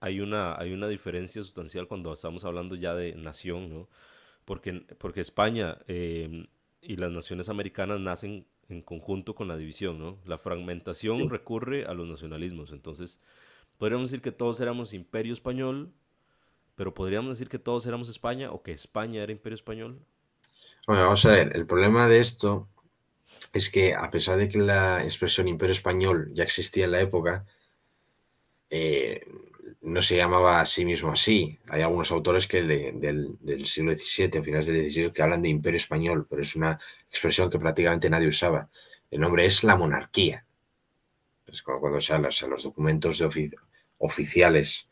hay una diferencia sustancial cuando estamos hablando ya de nación, ¿no? Porque España y las naciones americanas nacen en conjunto con la división, ¿no? La fragmentación Sí. recurre a los nacionalismos. Entonces, podríamos decir que todos éramos imperio español, pero podríamos decir que todos éramos España o que España era imperio español. Bueno, vamos a ver, el problema de esto es que a pesar de que la expresión imperio español ya existía en la época, eh, no se llamaba a sí mismo así. Hay algunos autores del siglo XVII, o finales del XVI, que hablan de imperio español, pero es una expresión que prácticamente nadie usaba. El nombre es la monarquía. Es como cuando se habla, o sea, los documentos oficiales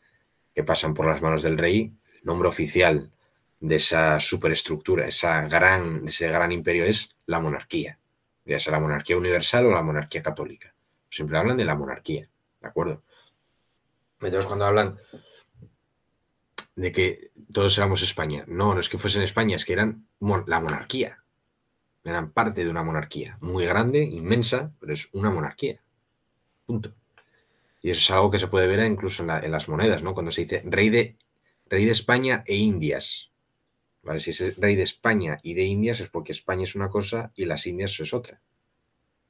que pasan por las manos del rey, el nombre oficial de esa superestructura, de ese gran imperio es la monarquía. Ya sea la monarquía universal o la monarquía católica. Siempre hablan de la monarquía, ¿de acuerdo? Entonces, cuando hablan de que todos éramos España, no es que fuesen España, es que eran la monarquía. Eran parte de una monarquía muy grande, inmensa, pero es una monarquía. Punto. Y eso es algo que se puede ver incluso en las monedas, ¿no? Cuando se dice rey de España e Indias. ¿Vale? Si es rey de España y de Indias es porque España es una cosa y las Indias es otra.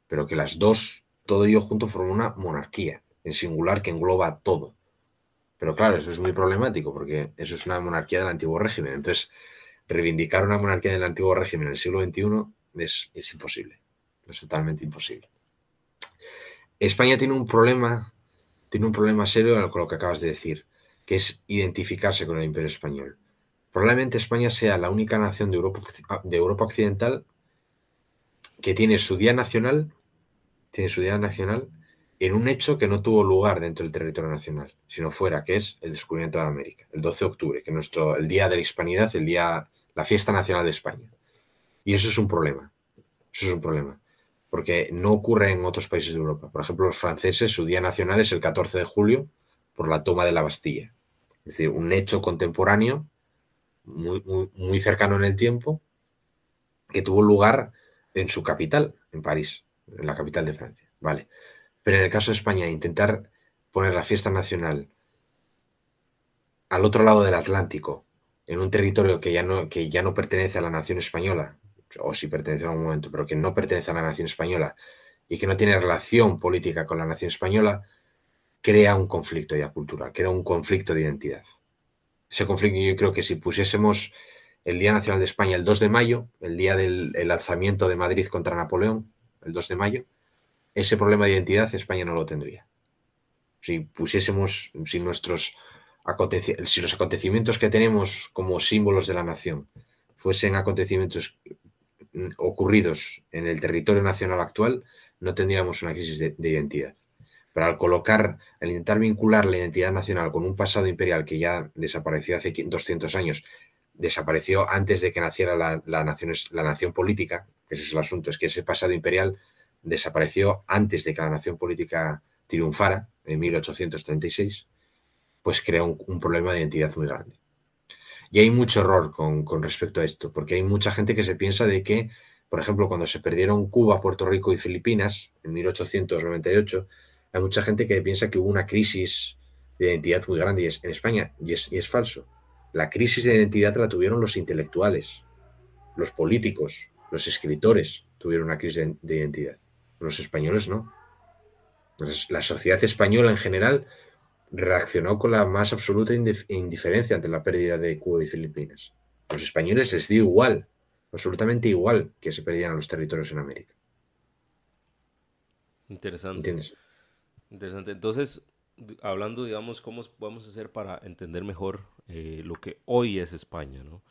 Pero que las dos, todo ello junto, forman una monarquía, en singular, que engloba todo. Pero claro, eso es muy problemático porque eso es una monarquía del antiguo régimen. Entonces, reivindicar una monarquía del antiguo régimen en el siglo XXI es imposible. Es totalmente imposible. España tiene un problema serio con lo que acabas de decir, que es identificarse con el Imperio Español. Probablemente España sea la única nación de Europa Occidental que tiene su día nacional en un hecho que no tuvo lugar dentro del territorio nacional, sino fuera, que es el descubrimiento de América, el 12 de octubre, que es el Día de la Hispanidad, la fiesta nacional de España. Y eso es un problema, eso es un problema, porque no ocurre en otros países de Europa. Por ejemplo, los franceses, su día nacional es el 14 de julio por la toma de la Bastilla. Es decir, un hecho contemporáneo, muy cercano en el tiempo, que tuvo lugar en su capital, en París, en la capital de Francia. Vale. Pero en el caso de España, intentar poner la fiesta nacional al otro lado del Atlántico, en un territorio que ya no pertenece a la nación española, o sí pertenece en algún momento, pero que no pertenece a la nación española y que no tiene relación política con la nación española, crea un conflicto ya cultural, crea un conflicto de identidad. Ese conflicto, yo creo que si pusiésemos el Día Nacional de España el 2 de mayo, el día del alzamiento de Madrid contra Napoleón, el 2 de mayo, ese problema de identidad España no lo tendría. Si pusiésemos, si los acontecimientos que tenemos como símbolos de la nación fuesen acontecimientos ocurridos en el territorio nacional actual, no tendríamos una crisis de identidad. Pero al intentar vincular la identidad nacional con un pasado imperial que ya desapareció hace 200 años, desapareció antes de que naciera la nación política, que ese es el asunto, es que ese pasado imperial desapareció antes de que la nación política triunfara, en 1836, pues crea un problema de identidad muy grande. Y hay mucho error con respecto a esto, porque hay mucha gente que se piensa de que, por ejemplo, cuando se perdieron Cuba, Puerto Rico y Filipinas, en 1898, hay mucha gente que piensa que hubo una crisis de identidad muy grande en España, y es falso. La crisis de identidad la tuvieron los intelectuales, los políticos, los escritores tuvieron una crisis de identidad. Los españoles no. La sociedad española en general reaccionó con la más absoluta indiferencia ante la pérdida de Cuba y Filipinas. A los españoles les dio igual, absolutamente igual, que se perdieran los territorios en América. Interesante, ¿Entiendes? interesante. Entonces, hablando, digamos, cómo podemos hacer para entender mejor lo que hoy es España, ¿no?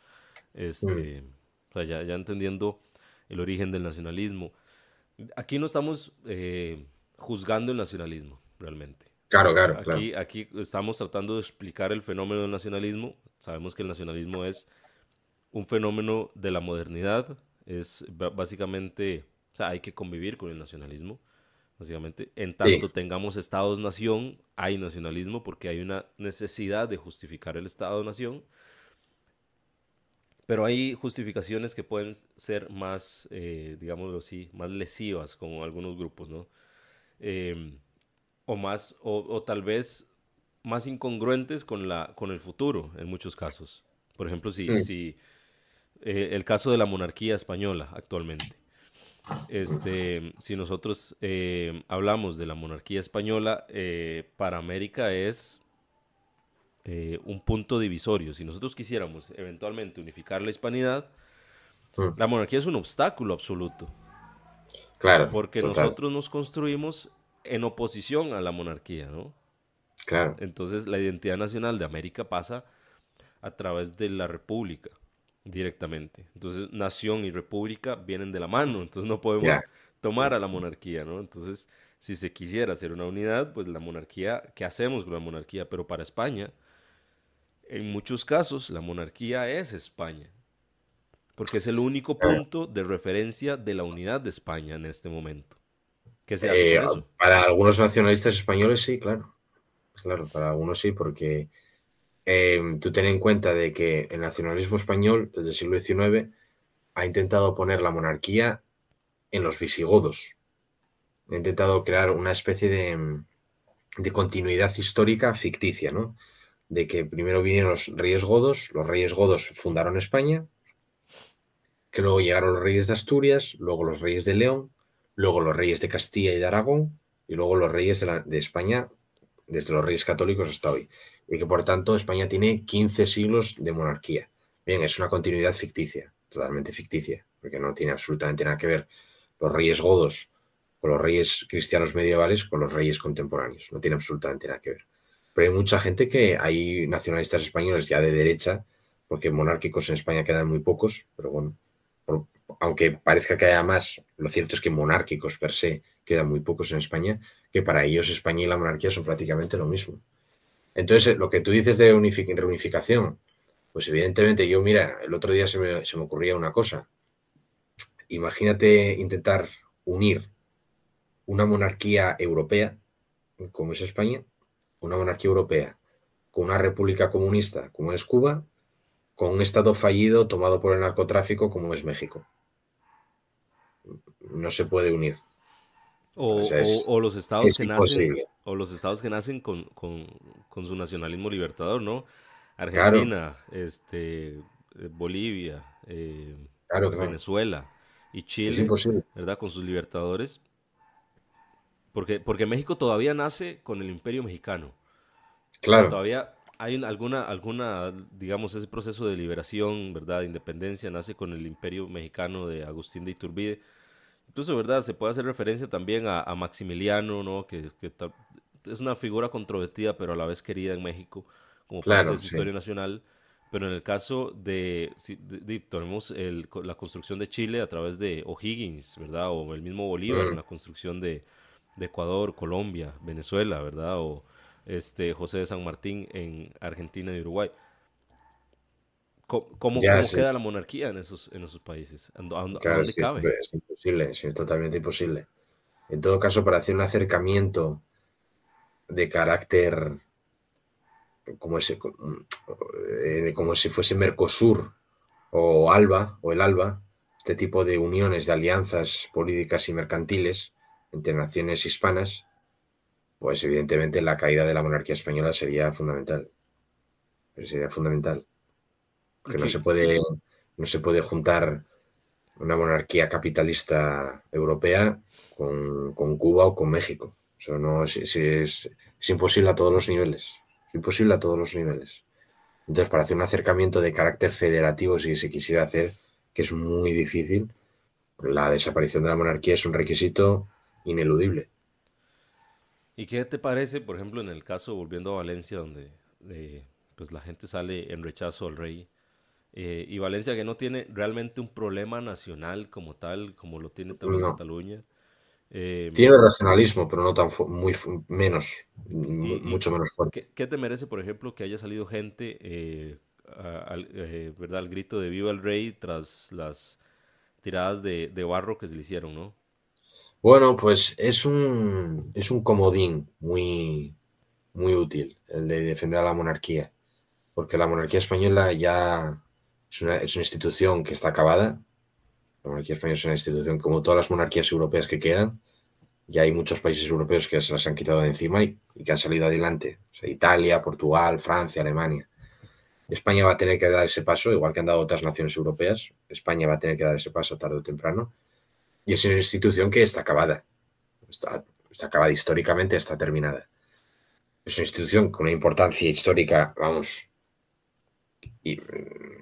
Mm. O sea, ya entendiendo el origen del nacionalismo. Aquí no estamos juzgando el nacionalismo, realmente. Claro, claro, claro. Aquí estamos tratando de explicar el fenómeno del nacionalismo. Sabemos que el nacionalismo es un fenómeno de la modernidad. Es básicamente, o sea, hay que convivir con el nacionalismo. Básicamente, en Sí, tanto tengamos estados-nación, hay nacionalismo porque hay una necesidad de justificar el estado-nación, pero hay justificaciones que pueden ser más, digámoslo así, más lesivas con algunos grupos, ¿no? Em, o más, o tal vez más incongruentes con con el futuro en muchos casos. Por ejemplo, mm, si el caso de la monarquía española actualmente. Si nosotros hablamos de la monarquía española, para América es un punto divisorio. Si nosotros quisiéramos eventualmente unificar la hispanidad, mm. la monarquía es un obstáculo absoluto, Claro, porque total, nosotros nos construimos en oposición a la monarquía, ¿no? claro. Entonces la identidad nacional de América pasa a través de la república directamente. Entonces nación y república vienen de la mano, entonces no Ya. podemos tomar a la monarquía, ¿no? Entonces, si se quisiera hacer una unidad, pues la monarquía, ¿qué hacemos con la monarquía? Pero para España, en muchos casos, la monarquía es España, porque es el único Claro. punto de referencia de la unidad de España en este momento. ¿Qué se hace con eso? Para algunos nacionalistas españoles sí, claro. Claro, para algunos sí, porque tú ten en cuenta de que el nacionalismo español desde el siglo XIX ha intentado poner la monarquía en los visigodos. Ha intentado crear una especie de continuidad histórica ficticia, ¿no? De que primero vinieron los reyes godos fundaron España, que luego llegaron los reyes de Asturias, luego los reyes de León, luego los reyes de Castilla y de Aragón, y luego los reyes de España, desde los reyes católicos hasta hoy. Y que por tanto España tiene 15 siglos de monarquía. Bien, es una continuidad ficticia, totalmente ficticia, porque no tiene absolutamente nada que ver los reyes godos con los reyes cristianos medievales con los reyes contemporáneos. No tiene absolutamente nada que ver. Pero hay mucha gente que hay nacionalistas españoles ya de derecha, porque monárquicos en España quedan muy pocos, pero bueno, por- aunque parezca que haya más, lo cierto es que monárquicos per se quedan muy pocos en España, que para ellos España y la monarquía son prácticamente lo mismo. Entonces, lo que tú dices de reunificación, pues evidentemente yo, mira, el otro día se me ocurría una cosa. Imagínate intentar unir una monarquía europea, como es España, una monarquía europea, con una república comunista, como es Cuba, con un estado fallido tomado por el narcotráfico, como es México. No se puede unir. O sea, O los estados es que nacen, imposible. o los estados que nacen con su nacionalismo libertador, ¿no? Claro, Argentina, Bolivia, claro que no. Venezuela y Es Chile, imposible. ¿verdad? Con sus libertadores. Porque México todavía nace con el Imperio Mexicano. O sea, Claro, todavía hay digamos, ese proceso de liberación, ¿verdad? De independencia nace con el Imperio Mexicano de Agustín de Iturbide. Incluso, ¿verdad? Se puede hacer referencia también a Maximiliano, ¿no? Es una figura controvertida, pero a la vez querida en México como parte de claro, su sí. historia nacional. Pero en el caso tenemos la construcción de Chile a través de O'Higgins, ¿verdad? O el mismo Bolívar en Mm, la construcción de Ecuador, Colombia, Venezuela, ¿verdad? O José de San Martín en Argentina y Uruguay. ya, ¿Cómo sí. queda la monarquía en esos países? ¿A Claro, dónde es que cabe? es imposible, es totalmente imposible. En todo caso, para hacer un acercamiento de carácter como, como si fuese Mercosur o ALBA o el ALBA, este tipo de uniones, de alianzas políticas y mercantiles entre naciones hispanas, pues evidentemente la caída de la monarquía española sería fundamental. Sería fundamental. ¿Y Porque qué, no se puede juntar una monarquía capitalista europea con Cuba o con México. Eso no es imposible a todos los niveles. Es imposible a todos los niveles. Entonces, para hacer un acercamiento de carácter federativo, si se quisiera hacer, que es muy difícil, la desaparición de la monarquía es un requisito ineludible. ¿Y qué te parece, por ejemplo, en el caso, volviendo a Valencia, donde pues la gente sale en rechazo al rey, y Valencia que no tiene realmente un problema nacional como tal, como lo tiene tal vez No, Cataluña, Tiene racionalismo, pero no tan menos, Y mucho menos fuerte. ¿qué te merece, por ejemplo, que haya salido gente, ¿verdad? Al grito de Viva el Rey tras las tiradas de barro que se le hicieron, ¿no? Bueno, pues es un comodín muy útil el de defender a la monarquía, porque la monarquía española ya es una institución que está acabada. La monarquía española es una institución como todas las monarquías europeas que quedan. Ya hay muchos países europeos que se las han quitado de encima y que han salido adelante. O sea, Italia, Portugal, Francia, Alemania. España va a tener que dar ese paso, igual que han dado otras naciones europeas. España va a tener que dar ese paso tarde o temprano. Y es una institución que está acabada. Está acabada históricamente, está terminada. Es una institución con una importancia histórica, vamos,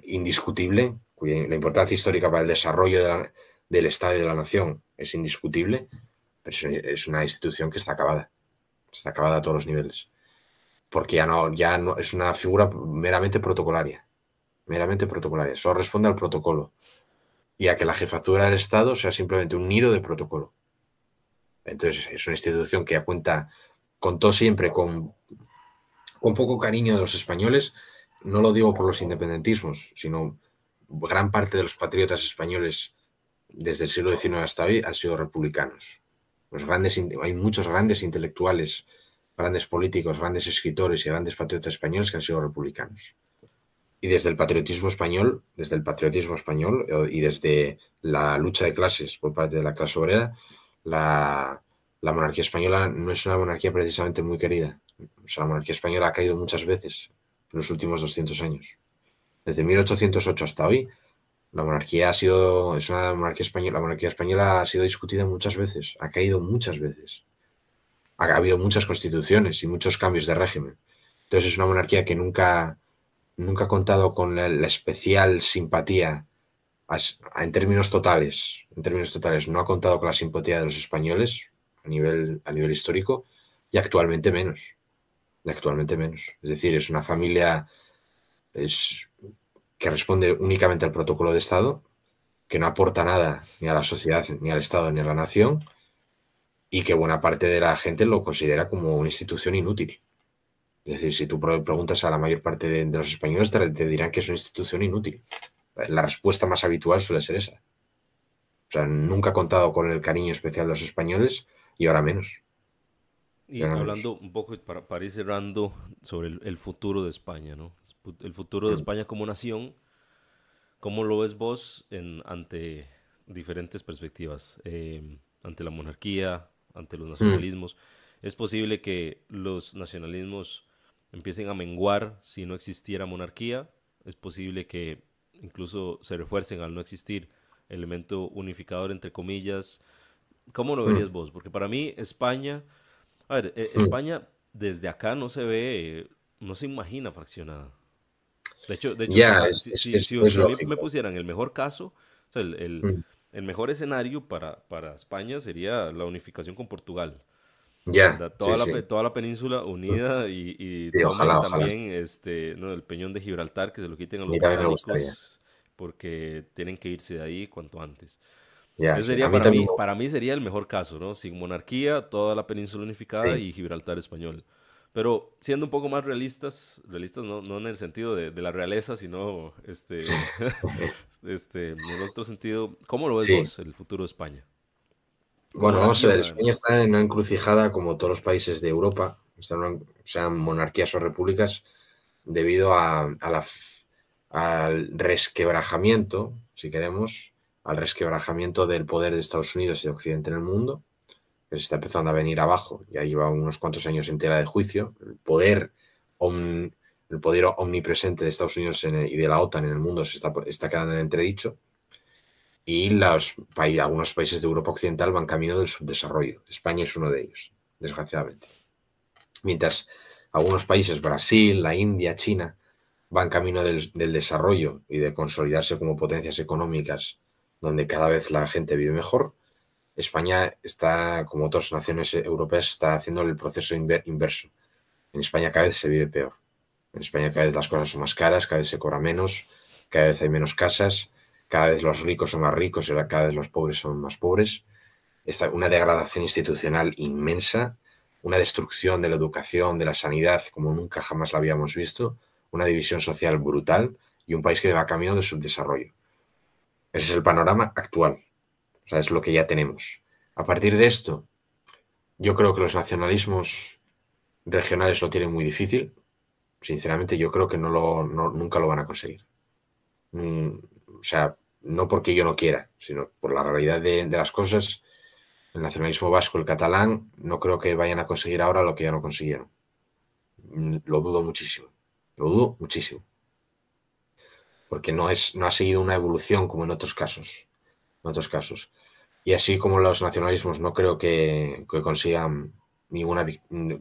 indiscutible, la importancia histórica para el desarrollo del Estado y de la nación es indiscutible, pero es una institución que está acabada a todos los niveles, porque ya no es una figura meramente protocolaria, solo responde al protocolo y a que la jefatura del Estado sea simplemente un nido de protocolo. Entonces es una institución que contó siempre con poco cariño de los españoles. No lo digo por los independentismos, sino gran parte de los patriotas españoles desde el siglo XIX hasta hoy han sido republicanos. Hay muchos grandes intelectuales, grandes políticos, grandes escritores y grandes patriotas españoles que han sido republicanos. Y desde el patriotismo español y desde la lucha de clases por parte de la clase obrera, la monarquía española no es una monarquía precisamente muy querida. O sea, la monarquía española ha caído muchas veces en los últimos 200 años. Desde 1808 hasta hoy, la monarquía española ha sido discutida muchas veces, ha caído muchas veces. Ha habido muchas constituciones y muchos cambios de régimen. Entonces es una monarquía que nunca ha contado con la especial simpatía en términos totales. No ha contado con la simpatía de los españoles a nivel histórico y actualmente menos. Es decir, es una familia que responde únicamente al protocolo de Estado, que no aporta nada ni a la sociedad, ni al Estado, ni a la nación, y que buena parte de la gente lo considera como una institución inútil. Es decir, si tú preguntas a la mayor parte de los españoles, te dirán que es una institución inútil. La respuesta más habitual suele ser esa. O sea, nunca ha contado con el cariño especial de los españoles y ahora menos. Y hablando un poco, para ir cerrando, sobre el futuro de España, ¿no? El futuro de España como nación, ¿cómo lo ves vos ante diferentes perspectivas? Ante la monarquía, ante los nacionalismos. ¿Es posible que los nacionalismos empiecen a menguar si no existiera monarquía? ¿Es posible que incluso se refuercen al no existir elemento unificador, entre comillas? ¿Cómo lo verías vos? Porque para mí España, a ver, España desde acá no se ve, no se imagina fraccionada. De hecho Ya, si a mí me lógico. pusieran el mejor caso, o sea, Mm. el mejor escenario para España sería la unificación con Portugal, Ya, ¿verdad? sí, sí. Toda la península unida y Sí, tomen ojalá. también ¿no? El peñón de Gibraltar, que se lo quiten a A mí los también me gustaría. británicos, porque tienen que irse de ahí cuanto antes. Ya, Ese sí. A sería mí también me para mí sería el mejor caso, ¿no? Sin monarquía, toda la península unificada Sí. y Gibraltar español. Pero siendo un poco más realistas no en el sentido de la realeza, sino en el otro sentido, ¿cómo lo ves Sí. vos, el futuro de España? Como Bueno, vamos a ver. nación, España además. está en una encrucijada como todos los países de Europa, sean monarquías o repúblicas, debido al resquebrajamiento, si queremos, al resquebrajamiento del poder de Estados Unidos y de Occidente en el mundo, que se está empezando a venir abajo. Ya lleva unos cuantos años en tela de juicio. El poder omnipresente de Estados Unidos y de la OTAN en el mundo está quedando en entredicho. Y algunos países de Europa Occidental van camino del subdesarrollo. España es uno de ellos, desgraciadamente. Mientras algunos países, Brasil, la India, China, van camino del desarrollo y de consolidarse como potencias económicas donde cada vez la gente vive mejor, España está, como otras naciones europeas, está haciendo el proceso inverso. En España cada vez se vive peor. En España cada vez las cosas son más caras, cada vez se cobra menos, cada vez hay menos casas, cada vez los ricos son más ricos y cada vez los pobres son más pobres. una degradación institucional inmensa, una destrucción de la educación, de la sanidad, como nunca jamás la habíamos visto, una división social brutal y un país que va camino de subdesarrollo. Ese es el panorama actual. O sea, es lo que ya tenemos. A partir de esto, yo creo que los nacionalismos regionales lo tienen muy difícil. Sinceramente, yo creo que nunca lo van a conseguir. O sea, no porque yo no quiera, sino por la realidad de las cosas. El nacionalismo vasco, el catalán, no creo que vayan a conseguir ahora lo que ya no consiguieron. Lo dudo muchísimo. Lo dudo muchísimo. Porque no ha seguido una evolución como en otros casos. En otros casos. Y así como los nacionalismos no creo que consigan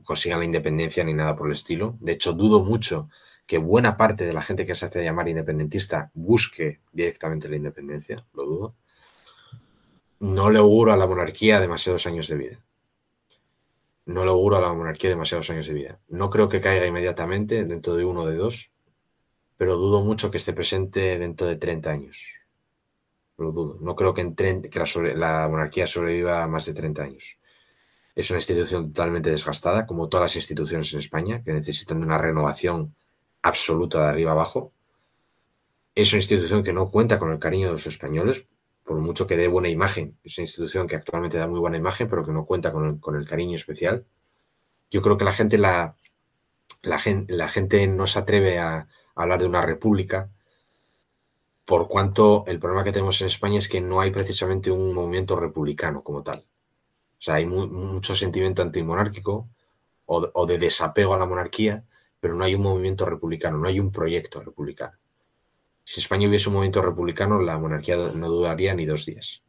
consigan la independencia ni nada por el estilo. De hecho, dudo mucho que buena parte de la gente que se hace llamar independentista busque directamente la independencia, lo dudo. No le auguro a la monarquía demasiados años de vida. No le auguro a la monarquía demasiados años de vida. No creo que caiga inmediatamente dentro de 1 o de 2, pero dudo mucho que esté presente dentro de 30 años. Lo dudo. No creo que la monarquía sobreviva más de 30 años. Es una institución totalmente desgastada, como todas las instituciones en España, que necesitan una renovación absoluta de arriba abajo. Es una institución que no cuenta con el cariño de los españoles, por mucho que dé buena imagen. Es una institución que actualmente da muy buena imagen, pero que no cuenta con el cariño especial. Yo creo que la gente no se atreve a hablar de una república, por cuanto el problema que tenemos en España es que no hay precisamente un movimiento republicano como tal. O sea, hay mucho sentimiento antimonárquico o de desapego a la monarquía, pero no hay un movimiento republicano, no hay un proyecto republicano. Si en España hubiese un movimiento republicano, la monarquía no duraría ni 2 días.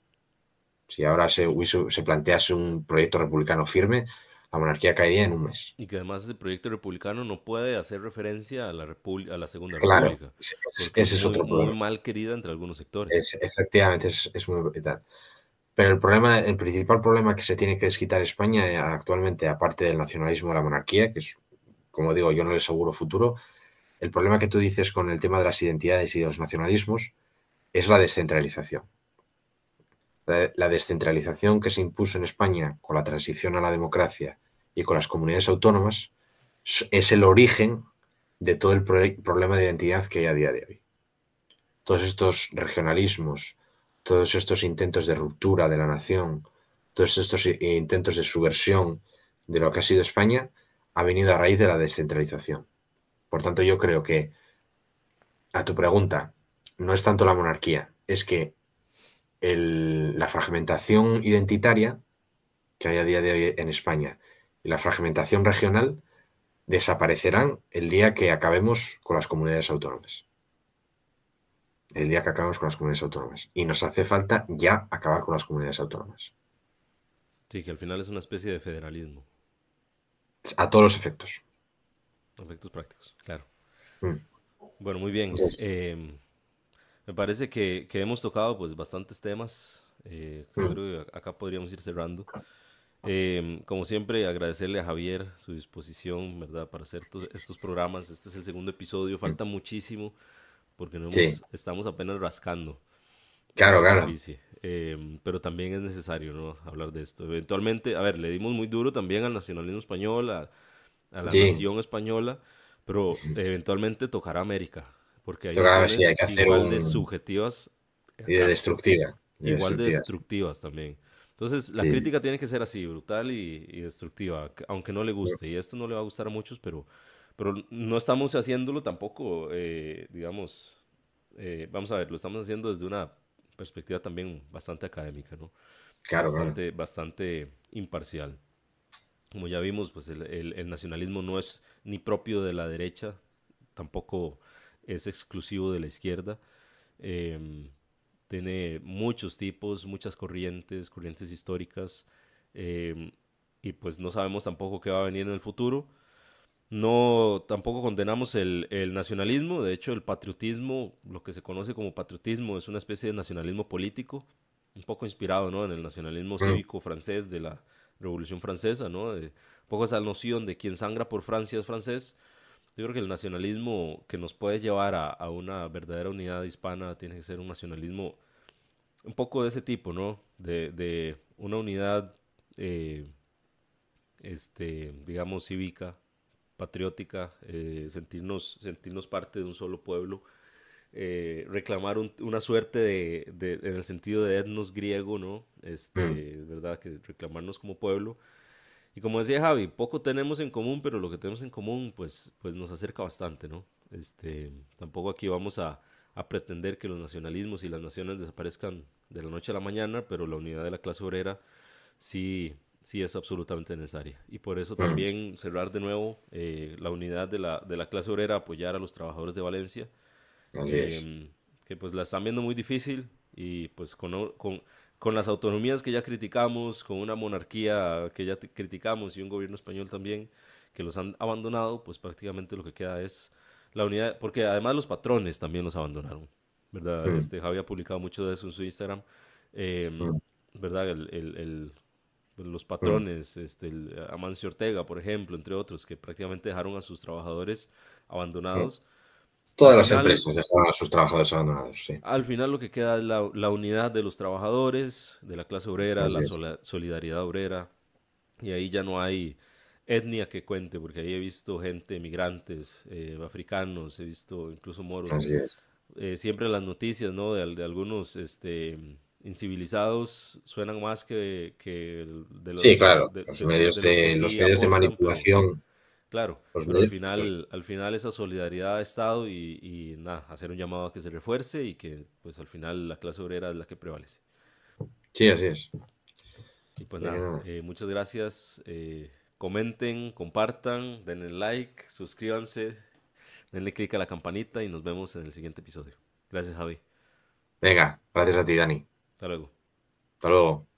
Si ahora se plantease un proyecto republicano firme, la monarquía caería en un mes. Y que además ese proyecto republicano no puede hacer referencia a a la Segunda Claro, República, ese porque es ese es muy, otro muy problema. mal querida entre algunos sectores. Efectivamente, es muy vital. Pero el principal problema que se tiene que desquitar España actualmente, aparte del nacionalismo de la monarquía, que es, como digo, yo no les aseguro futuro, el problema que tú dices con el tema de las identidades y de los nacionalismos es la descentralización. La descentralización que se impuso en España con la transición a la democracia y con las comunidades autónomas es el origen de todo el problema de identidad que hay a día de hoy. Todos estos regionalismos, todos estos intentos de ruptura de la nación, todos estos intentos de subversión de lo que ha sido España, ha venido a raíz de la descentralización. Por tanto, yo creo que, a tu pregunta, no es tanto la monarquía, es que la fragmentación identitaria que hay a día de hoy en España y la fragmentación regional desaparecerán el día que acabemos con las comunidades autónomas. El día que acabemos con las comunidades autónomas. Y nos hace falta ya acabar con las comunidades autónomas. Sí, que al final es una especie de federalismo, A todos los efectos. efectos prácticos, claro. Mm. Bueno, muy bien. Entonces, Me parece que hemos tocado pues bastantes temas. Yo mm, creo que acá podríamos ir cerrando. Como siempre, agradecerle a Javier su disposición, ¿verdad?, para hacer estos programas. Este es el segundo episodio, mm. falta muchísimo porque Sí, estamos apenas rascando la claro, claro. superficie, pero también es necesario, ¿no?, hablar de esto. Eventualmente, a ver, le dimos muy duro también al nacionalismo español, a la Sí, nación española, pero eventualmente tocará América, porque hay toca a ver si hay visiones que hacer igual de un... subjetivas Y de acá, destructiva. De igual de destructiva. destructivas también. Entonces, la Sí, sí. crítica tiene que ser así, brutal y destructiva, aunque no le guste. Y esto no le va a gustar a muchos, pero no estamos haciéndolo tampoco, digamos, vamos a ver, lo estamos haciendo desde una perspectiva también bastante académica, ¿no? Claro, claro. Bastante imparcial. Como ya vimos, pues el nacionalismo no es ni propio de la derecha, tampoco es exclusivo de la izquierda. Em, Tiene muchos tipos, muchas corrientes históricas, em, y pues no sabemos tampoco qué va a venir en el futuro. No, tampoco condenamos el nacionalismo, de hecho el patriotismo, lo que se conoce como patriotismo, es una especie de nacionalismo político, un poco inspirado, ¿no?, en el nacionalismo Mm. cívico francés de la Revolución Francesa, ¿no? Un poco esa noción de quien sangra por Francia es francés. Yo creo que el nacionalismo que nos puede llevar a una verdadera unidad hispana tiene que ser un nacionalismo un poco de ese tipo, ¿no? De una unidad, eh, digamos, cívica, patriótica, sentirnos parte de un solo pueblo, reclamar una suerte en el sentido de etnos griego, ¿no? Mm, ¿Verdad? Que reclamarnos como pueblo. Y como decía Javi, poco tenemos en común, pero lo que tenemos en común, pues nos acerca bastante, ¿no? Tampoco aquí vamos a pretender que los nacionalismos y las naciones desaparezcan de la noche a la mañana, pero la unidad de la clase obrera sí, sí es absolutamente necesaria. Y por eso mm, también cerrar de nuevo la unidad de la clase obrera, apoyar a los trabajadores de Valencia, así es. em, que pues la están viendo muy difícil y pues con las autonomías que ya criticamos, con una monarquía que ya criticamos y un gobierno español también que los han abandonado, pues prácticamente lo que queda es la unidad, porque además los patrones también los abandonaron, ¿verdad? Mm, Javi ha publicado mucho de eso en su Instagram, em, mm, ¿verdad? Los mm. patrones, Amancio Ortega, por ejemplo, entre otros, que prácticamente dejaron a sus trabajadores Mm. abandonados. Al Todas las final, empresas dejaron a sus trabajadores abandonados, sí. al final lo que queda es la unidad de los trabajadores, de la clase obrera, Así la es, solidaridad obrera, y ahí ya no hay etnia que cuente, porque ahí he visto gente, migrantes, africanos, he visto incluso moros, así es. siempre las noticias, ¿no? De algunos, incivilizados suenan más que de Sí, los, claro, de los que los sí medios de aportan, pero manipulación, claro, los pero al medios, final, al final esa solidaridad ha estado y nada, hacer un llamado a que se refuerce y que pues al final la clase obrera es la que prevalece. sí, así es. Y pues Así que nada, nada. muchas gracias. Comenten, compartan, denle like, suscríbanse, denle click a la campanita y nos vemos en el siguiente episodio. Gracias, Javi. Venga, gracias a ti, Dani. Hasta luego. Hasta luego.